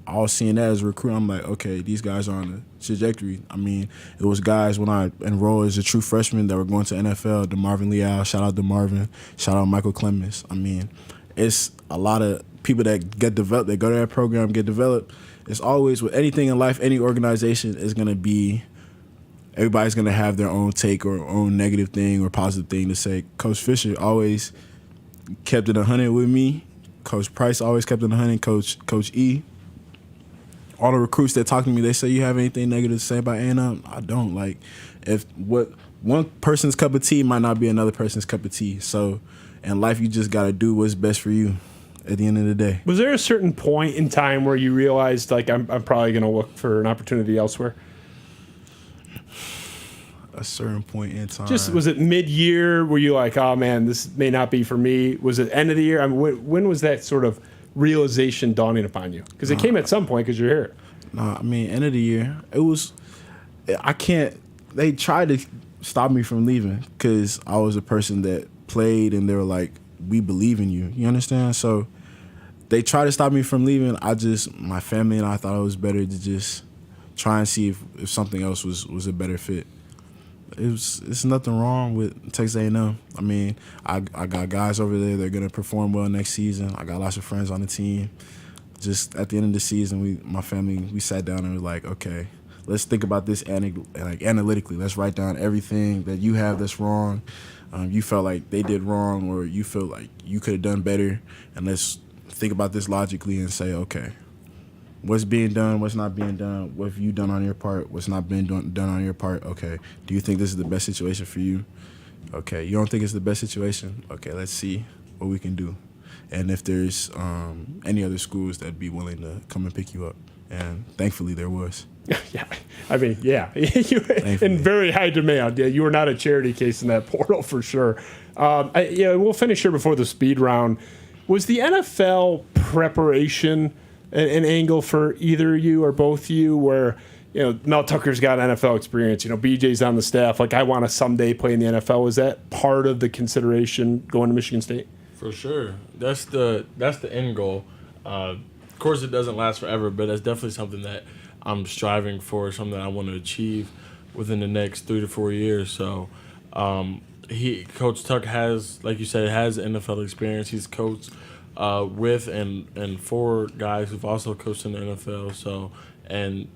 I was seeing that as a recruit. I'm like, okay, these guys are on a trajectory. I mean, it was guys when I enrolled as a true freshman that were going to NFL, DeMarvin Leal, shout out DeMarvin, shout out Michael Clemens. I mean, it's a lot of people that get developed, they go to that program, get developed. It's always, with anything in life, any organization is going to be, everybody's going to have their own take or own negative thing or positive thing to say. Coach Fisher always kept it 100 with me. Coach Price always kept it 100. Coach E. All the recruits that talk to me, they say, you have anything negative to say about A&M? I don't. Like, if what one person's cup of tea might not be another person's cup of tea. So in life, you just got to do what's best for you at the end of the day. Was there a certain point in time where you realized, like, I'm probably going to look for an opportunity elsewhere? A certain point in time. Just, was it mid-year? Were you like, oh, man, this may not be for me? Was it end of the year? I mean, when was that sort of realization dawning upon you? Because it came at some point because you're here. No, I mean, end of the year. It was, they tried to stop me from leaving because I was a person that played and they were like, we believe in you. You understand? So they tried to stop me from leaving. My family and I thought it was better to just try and see if something else was a better fit. It's nothing wrong with Texas A&M. I mean, I got guys over there that are going to perform well next season. I got lots of friends on the team. Just at the end of the season, my family, we sat down and we were like, okay, let's think about this analytically. Let's write down everything that you have that's wrong, you felt like they did wrong, or you feel like you could have done better, and let's think about this logically and say, okay, what's being done, what's not being done, what have you done on your part, what's not been done on your part, okay. Do you think this is the best situation for you? Okay, you don't think it's the best situation? Okay, let's see what we can do. And if there's any other schools that'd be willing to come and pick you up. And thankfully there was. Yeah, I mean, yeah. In very high demand. Yeah, you were not a charity case in that portal for sure. We'll finish here before the speed round. Was the NFL preparation an angle for either you or both you, where Mel Tucker's got NFL experience, BJ's on the staff, like, I want to someday play in the NFL? Was that part of the consideration going to Michigan State? For sure. That's the end goal. Of course, it doesn't last forever, but that's definitely something that I'm striving for, something that I want to achieve within the next 3 to 4 years. So Coach Tucker has, like you said, has NFL experience. He's coached with and for guys who've also coached in the NFL. So, and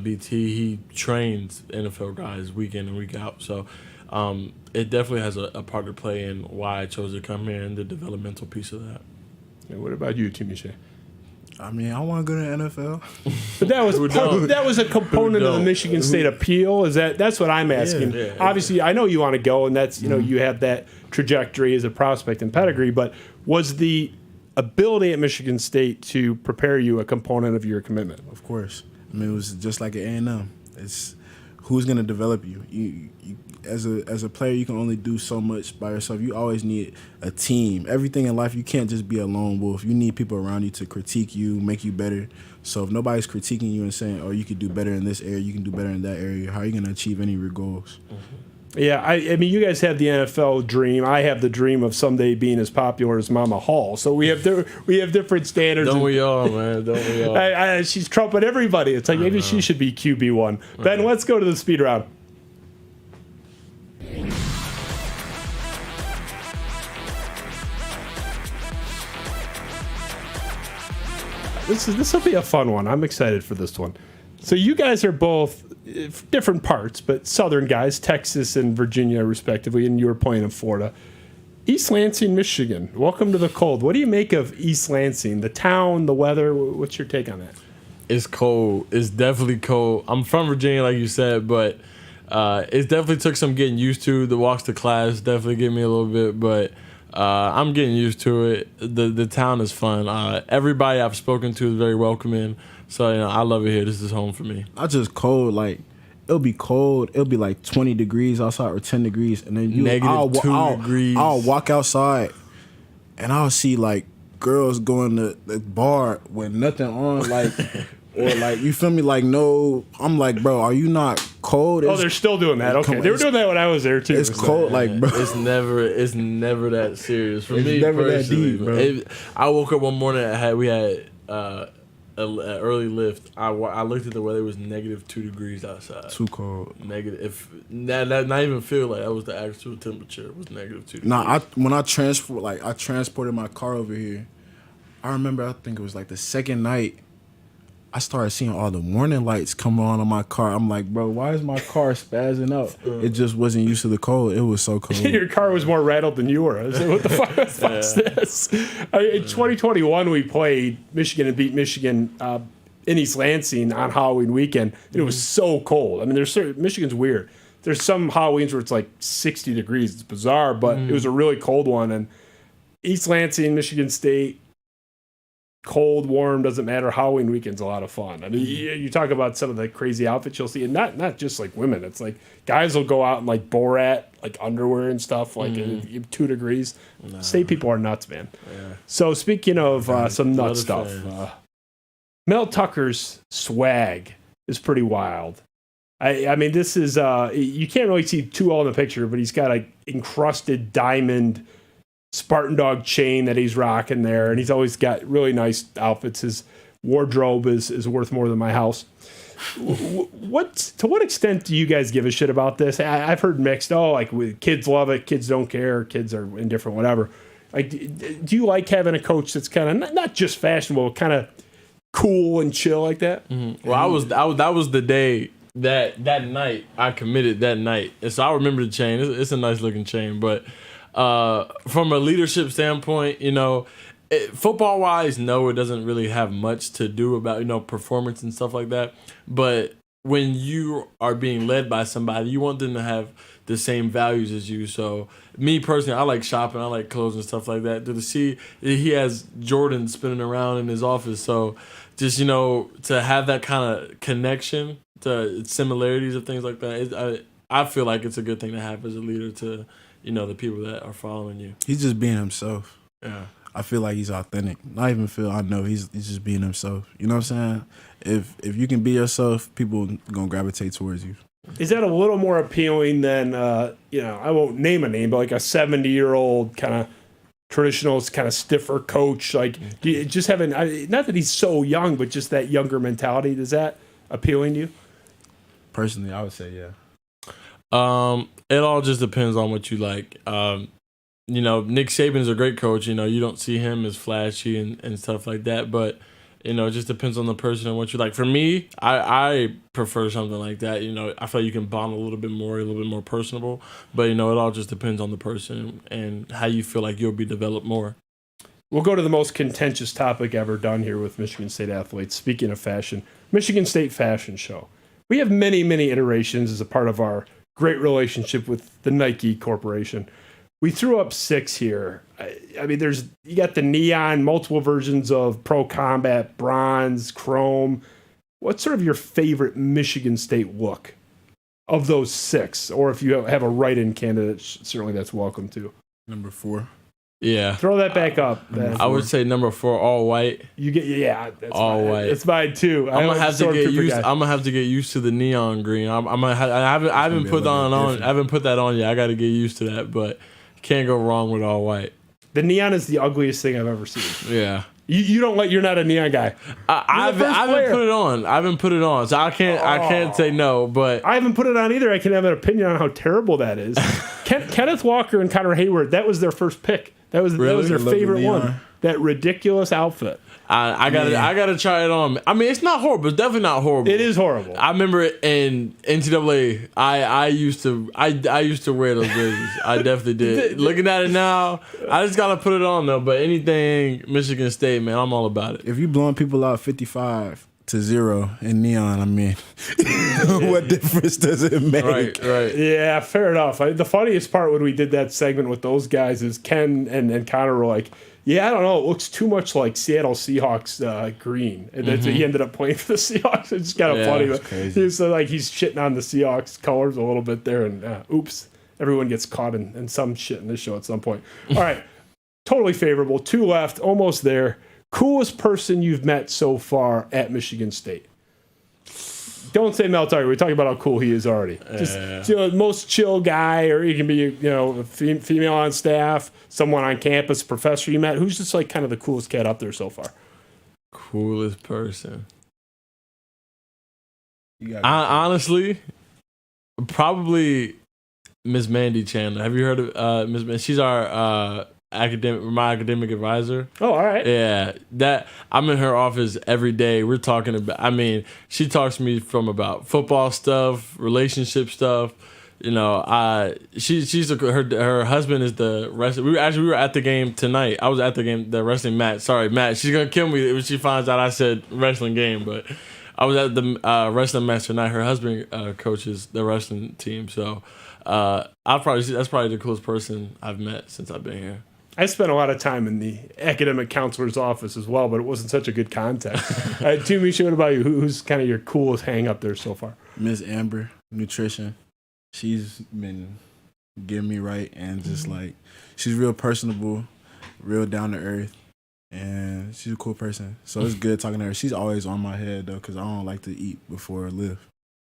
BT, he trains NFL guys week in and week out. So it definitely has a part to play in why I chose to come here and the developmental piece of that. And what about you, Tunmise? I mean, I want to go to the NFL. But that was a component of the Michigan State appeal. That's what I'm asking. Yeah. Obviously, I know you want to go, and that's you have that trajectory as a prospect and pedigree. But was the ability at Michigan State to prepare you a component of your commitment? Of course. I mean, it was just like at A&M. It's who's going to develop you. You as a player, you can only do so much by yourself. You always need a team. Everything in life, you can't just be a lone wolf. You need people around you to critique you, make you better. So if nobody's critiquing you and saying, "Oh, you could do better in this area, you can do better in that area," how are you going to achieve any of your goals? Mm-hmm. Yeah, I mean, you guys have the NFL dream. I have the dream of someday being as popular as Mama Hall. So we have different standards. Don't we all, man? Don't we all? She's trumping everybody. It's like maybe she should be QB1. Ben, let's go to the speed round. This will be a fun one. I'm excited for this one. So you guys are both different parts, but Southern guys, Texas and Virginia respectively, and you were playing in Florida. East Lansing, Michigan. Welcome to the cold. What do you make of East Lansing? The town, the weather. What's your take on that? It's cold. It's definitely cold. I'm from Virginia, like you said, but it definitely took some getting used to. The walks to class definitely get me a little bit, but I'm getting used to it. The town is fun. Everybody I've spoken to is very welcoming. So, I love it here. This is home for me. Not just cold, like, it'll be cold. It'll be like 20 degrees outside or 10 degrees. And then -2 degrees. I'll walk outside and I'll see, like, girls going to the bar with nothing on, like, or, like, you feel me? Like, no. I'm like, bro, are you not cold? They're still doing that. Okay. They were doing that when I was there, too. It's cold, like, bro. It's never that serious. For me, never that personally, deep, bro. I woke up one morning, we had an early lift. I looked at the weather. It was -2 degrees outside. Too cold. Negative. If that not even feel like that was the actual temperature. It was -2 degrees. Nah, when I transported my car over here. I remember. I think it was like the second night. I started seeing all the warning lights come on my car. I'm like, bro, why is my car spazzing out? It just wasn't used to the cold. It was so cold. Your car was more rattled than you were. I was like, what the fuck's this? In 2021, we played Michigan and beat Michigan in East Lansing on Halloween weekend. And it was so cold. I mean, Michigan's weird. There's some Halloweens where it's like 60 degrees. It's bizarre, but it was a really cold one. And East Lansing, Michigan State, cold, warm, doesn't matter. Halloween weekend's a lot of fun. I mean, you talk about some of the crazy outfits you'll see, and not just like women. It's like guys will go out in like Borat, like underwear and stuff, like 2 degrees. Nah. State people are nuts, man. Yeah. So speaking of some nut stuff, Mel Tucker's swag is pretty wild. I mean, this is you can't really see too well in the picture, but he's got a encrusted diamond Spartan Dog chain that he's rocking there, and he's always got really nice outfits. His wardrobe is worth more than my house. To what extent do you guys give a shit about this? I've heard mixed. Like kids love it, kids don't care, kids are indifferent, whatever. Like, do you like having a coach that's kind of not just fashionable, kind of cool and chill like that? Mm-hmm. Well, that was the day that night I committed that night, and so I remember the chain. It's a nice looking chain, but. From a leadership standpoint, football-wise, no, it doesn't really have much to do about, performance and stuff like that. But when you are being led by somebody, you want them to have the same values as you. So me personally, I like shopping, I like clothes and stuff like that. To see he has Jordan spinning around in his office. So just, to have that kind of connection, to similarities of things like that, I feel like it's a good thing to have as a leader to – the people that are following you. He's just being himself. Yeah. I feel like he's authentic. I know he's just being himself. You know what I'm saying? If you can be yourself, people gonna gravitate towards you. Is that a little more appealing than I won't name a name, but like a 70-year-old kind of traditional, kind of stiffer coach? Like, just having not that he's so young, but just that younger mentality. Is that appealing to you? Personally, I would say yeah. It all just depends on what you like. Nick Saban's a great coach. You don't see him as flashy and stuff like that, but it just depends on the person and what you like. For me, I prefer something like that. I feel like you can bond a little bit more personable, but it all just depends on the person and how you feel like you'll be developed more. We'll go to the most contentious topic ever done here with Michigan State athletes. Speaking of fashion, Michigan State Fashion Show. We have many, many iterations as a part of our great relationship with the Nike Corporation. We threw up 6 here. I mean, you got the neon, multiple versions of Pro Combat, bronze, chrome. What's sort of your favorite Michigan State look of those 6? Or if you have a write-in candidate, certainly that's welcome too. Number 4. Yeah. Throw that back up. I would say number 4, all white. That's all mine. white. It's mine too. I'm gonna have to get used to the neon green. I haven't put that on yet. I got to get used to that, but can't go wrong with all white. The neon is the ugliest thing I've ever seen. Yeah. You're not a neon guy. I haven't put it on. I haven't put it on, so I can't say no. But I haven't put it on either. I can have an opinion on how terrible that is. Kenneth Walker and Connor Hayward. That was their first pick. That was their favorite one. That ridiculous outfit. I gotta try it on. I mean, it's not horrible. It's definitely not horrible. It is horrible. I remember it in NCAA. I used to wear those jerseys. I definitely did. Looking at it now, I just gotta put it on though. But anything Michigan State, man, I'm all about it. If you blowing people out 55-0 in neon, I mean, what difference does it make? Right. Yeah, fair enough. The funniest part when we did that segment with those guys is Ken and Connor were like, yeah, I don't know. It looks too much like Seattle Seahawks green, and then he ended up playing for the Seahawks. It's kind of funny. But he's he's shitting on the Seahawks colors a little bit there, and oops, everyone gets caught in some shit in this show at some point. All right, totally favorable. 2 left, almost there. Coolest person you've met so far at Michigan State? Don't say Mel Tucker. We're talking about how cool he is already. Just most chill guy, or he can be a female on staff, someone on campus, professor you met. Who's just like kind of the coolest cat up there so far? Coolest person. Honestly, probably Miss Mandy Chandler. Have you heard of Miss Mandy? She's our my academic advisor. Oh, all right. Yeah, that I'm in her office every day. We're talking about. I mean, she talks to me from about football stuff, relationship stuff. Her husband is the wrestler. We were at the game tonight. I was at the game, the wrestling match. Sorry, Matt. She's gonna kill me if she finds out I said wrestling game, but I was at the wrestling match tonight. Her husband coaches the wrestling team, so that's probably the coolest person I've met since I've been here. I spent a lot of time in the academic counselor's office as well, but it wasn't such a good contact. Tunmise, what about you? Who's kind of your coolest hang up there so far? Miss Amber, nutrition. She's been getting me right, and just she's real personable, real down to earth, and she's a cool person. So it's good talking to her. She's always on my head though, because I don't like to eat before I live.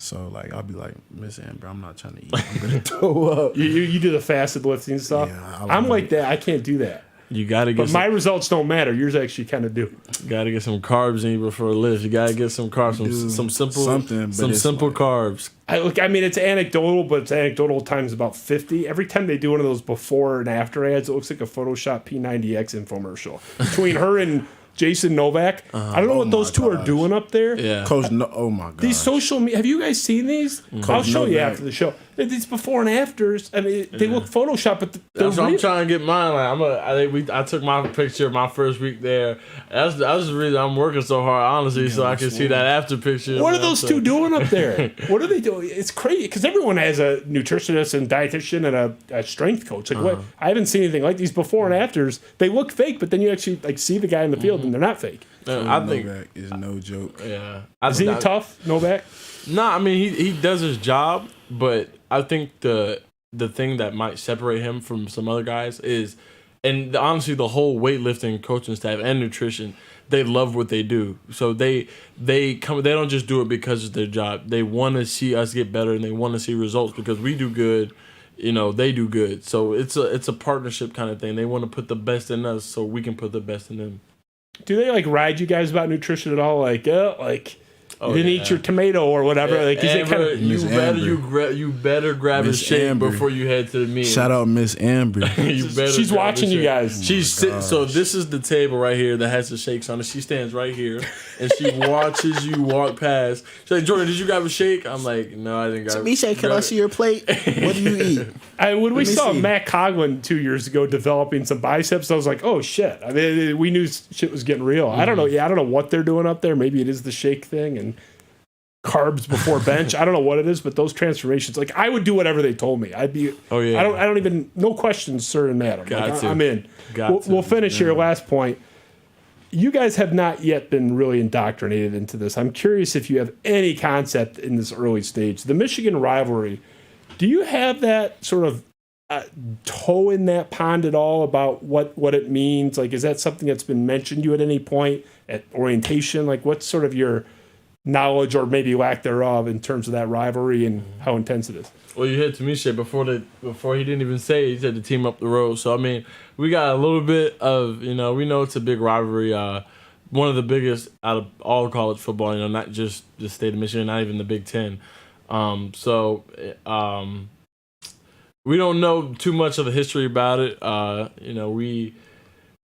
So I'll be like, Miss Amber, I'm not trying to eat. I'm gonna throw up. You do the fasted lifting stuff. Yeah, I'm like that. I can't do that. You gotta get. But my results don't matter. Yours actually kind of do. Gotta get some carbs in you before a lift. You gotta get some carbs, some simple carbs. I mean, it's anecdotal, but it's anecdotal times about 50. Every time they do one of those before and after ads, it looks like a Photoshop P90X infomercial between her and Jason Novak. I don't know what those two are doing up there. Yeah. Coach, oh my God. These social media, have you guys seen these? I'll show you after the show. These before and afters. I mean, they look Photoshop, but that's what I'm trying to get mine. I took my picture my first week there. That's the reason I'm working so hard, honestly, so I can see that after picture. What are those two doing up there? What are they doing? It's crazy because everyone has a nutritionist and dietitian and a strength coach. What? I haven't seen anything like these before and afters. They look fake, but then you actually see the guy in the field and they're not fake. I think Novak is no joke. Yeah, is he tough, Novak? No, I mean he does his job, but I think the thing that might separate him from some other guys is, and honestly, the whole weightlifting coaching staff and nutrition, they love what they do. So they don't just do it because it's their job. They want to see us get better and they want to see results because we do good. They do good. So it's a partnership kind of thing. They want to put the best in us so we can put the best in them. Do they ride you guys about nutrition at all? You didn't eat your tomato or whatever. You better grab a shake Amber. before you head to the meeting. Shout out Miss Amber. She's watching you guys. So this is the table right here that has the shakes on it. She stands right here and she watches you walk past. She's like, Jordan, did you grab a shake? I'm like, no, I didn't grab a shake. Misha, can I see your plate? What do you eat? When we saw Matt Coughlin 2 years ago developing some biceps, I was like, oh shit. I mean, we knew shit was getting real. I don't know. Yeah, I don't know what they're doing up there. Maybe it is the shake thing. And carbs before bench. I don't know what it is, but those transformations, like I would do whatever they told me. I'd be. Oh yeah. I don't even. No questions, sir and madam. I'm in. We'll finish here. Last point. You guys have not yet been really indoctrinated into this. I'm curious if you have any concept in this early stage. The Michigan rivalry. Do you have that sort of toe in that pond at all about what it means? Like, is that something that's been mentioned to you at any point at orientation? Like, what's sort of your knowledge or maybe lack thereof in terms of that rivalry and how intense it is? Well, you heard Tunmise before he didn't even say it, he said the team up the road. So I mean, we got a little bit of we know it's a big rivalry, one of the biggest out of all college football. Not just the state of Michigan, not even the Big Ten. We don't know too much of the history about it.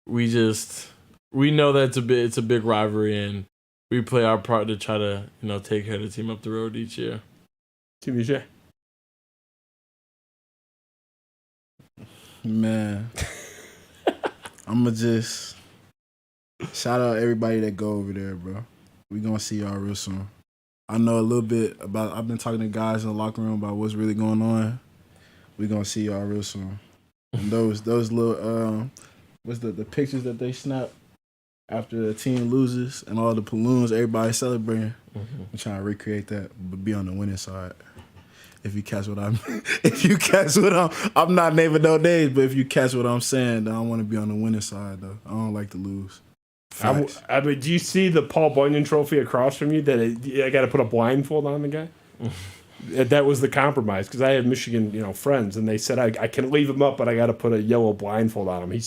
We know that it's a big rivalry, and we play our part to try to take care of the team up the road each year. Tunmise. Man, I'ma just shout out everybody that go over there, bro. We gonna see y'all real soon. I know a little bit about. I've been talking to guys in the locker room about what's really going on. We gonna see y'all real soon. And those little what's the pictures that they snap after the team loses and all the balloons, everybody celebrating. Mm-hmm. I'm trying to recreate that, but be on the winning side. If you catch what I'm not naming no names, but if you catch what I'm saying, then I want to be on the winning side though. I don't like to lose. I mean, do you see the Paul Bunyan trophy across from you that I got to put a blindfold on the guy? That was the compromise because I have Michigan, friends, and they said I can leave him up, but I got to put a yellow blindfold on him. He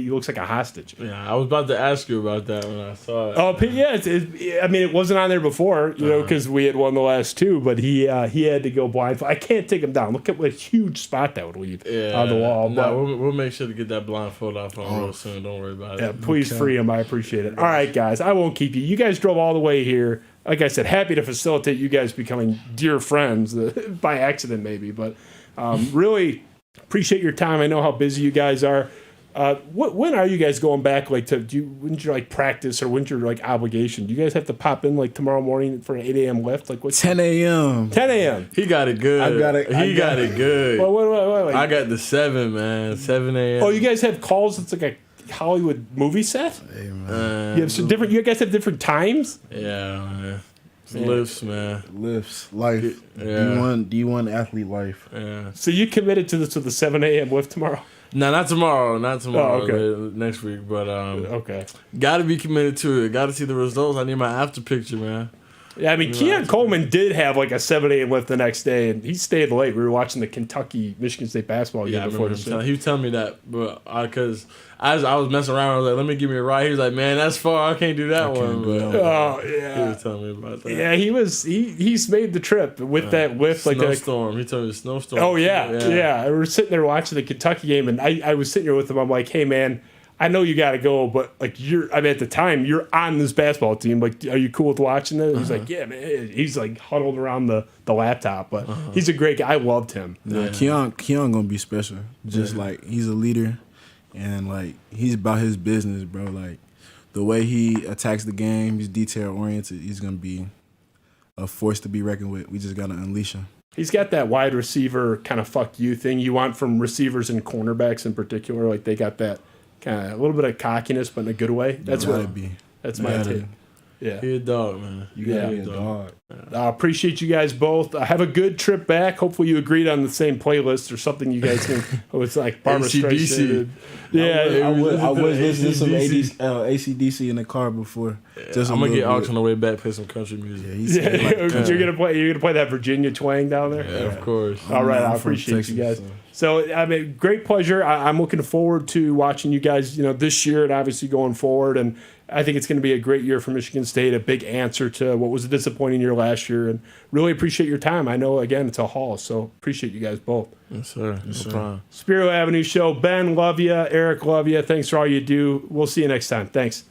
looks like a hostage. Yeah, I was about to ask you about that when I saw it. Oh, yeah. It wasn't on there before, because we had won the last two, but he had to go blindfold. I can't take him down. Look at what a huge spot that would leave on the wall. No, we'll make sure to get that blindfold off on real soon. Don't worry about it. Yeah, please free him. I appreciate it. All right, guys. I won't keep you. You guys drove all the way here. Like I said, happy to facilitate you guys becoming dear friends by accident, maybe. But really appreciate your time. I know how busy you guys are. When are you guys going back? When's your practice or when's your obligation? Do you guys have to pop in tomorrow morning for an 8 a.m. lift? 10 a.m. 10 a.m. He got it good. He got it good. Wait. I got the 7, man. 7 a.m. Oh, you guys have calls? It's like a Hollywood movie set? Hey, man. You have some different. You guys have different times? Yeah, man. Lifts, man. Lifts, life. Yeah. Do you want athlete life? Yeah. So you committed to the 7 a.m. lift tomorrow? No, not tomorrow. Oh, okay. Next week, but okay. Got to be committed to it. Got to see the results. I need my after picture, man. Yeah, I mean, Keon Coleman did have a 7 a.m. lift the next day, and he stayed late. We were watching the Kentucky-Michigan State basketball game before the show. He was telling me that, but because I was messing around, I was like, let me give me a ride. He was like, man, that's far. I can't do that one. Oh, yeah. He was telling me about that. Yeah, he's made the trip with that lift. Snowstorm. He told me a snowstorm. Oh, yeah. We were sitting there watching the Kentucky game, and I was sitting there with him. I'm like, hey, man, I know you got to go, but at the time you're on this basketball team. Are you cool with watching it? He's like, yeah, man. He's huddled around the laptop, but he's a great guy. I loved him. Yeah, Keon gonna be special. Just he's a leader, and he's about his business, bro. The way he attacks the game, he's detail oriented. He's gonna be a force to be reckoned with. We just gotta unleash him. He's got that wide receiver kind of fuck you thing you want from receivers and cornerbacks in particular. They got that. Kind of a little bit of cockiness, but in a good way. That's what it be. That's my take. Yeah, you're a dog, man. You gotta be a dog. I appreciate you guys both. Have a good trip back. Hopefully, you agreed on the same playlist or something. You guys can. It's like Barbara Streisand. Yeah, I was listening to some AC/DC in the car before. I'm gonna get Alex on the way back. Play some country music. You're gonna play that Virginia twang down there. Yeah, of course. All right, I appreciate Texas, you guys. So great pleasure. I'm looking forward to watching you guys. This year and obviously going forward. And I think it's going to be a great year for Michigan State. A big answer to what was a disappointing year last year. And really appreciate your time. I know again it's a haul, so appreciate you guys both. Yes, sir. No problem. Spiro Avenue Show. Ben, love you. Eric, love you. Thanks for all you do. We'll see you next time. Thanks.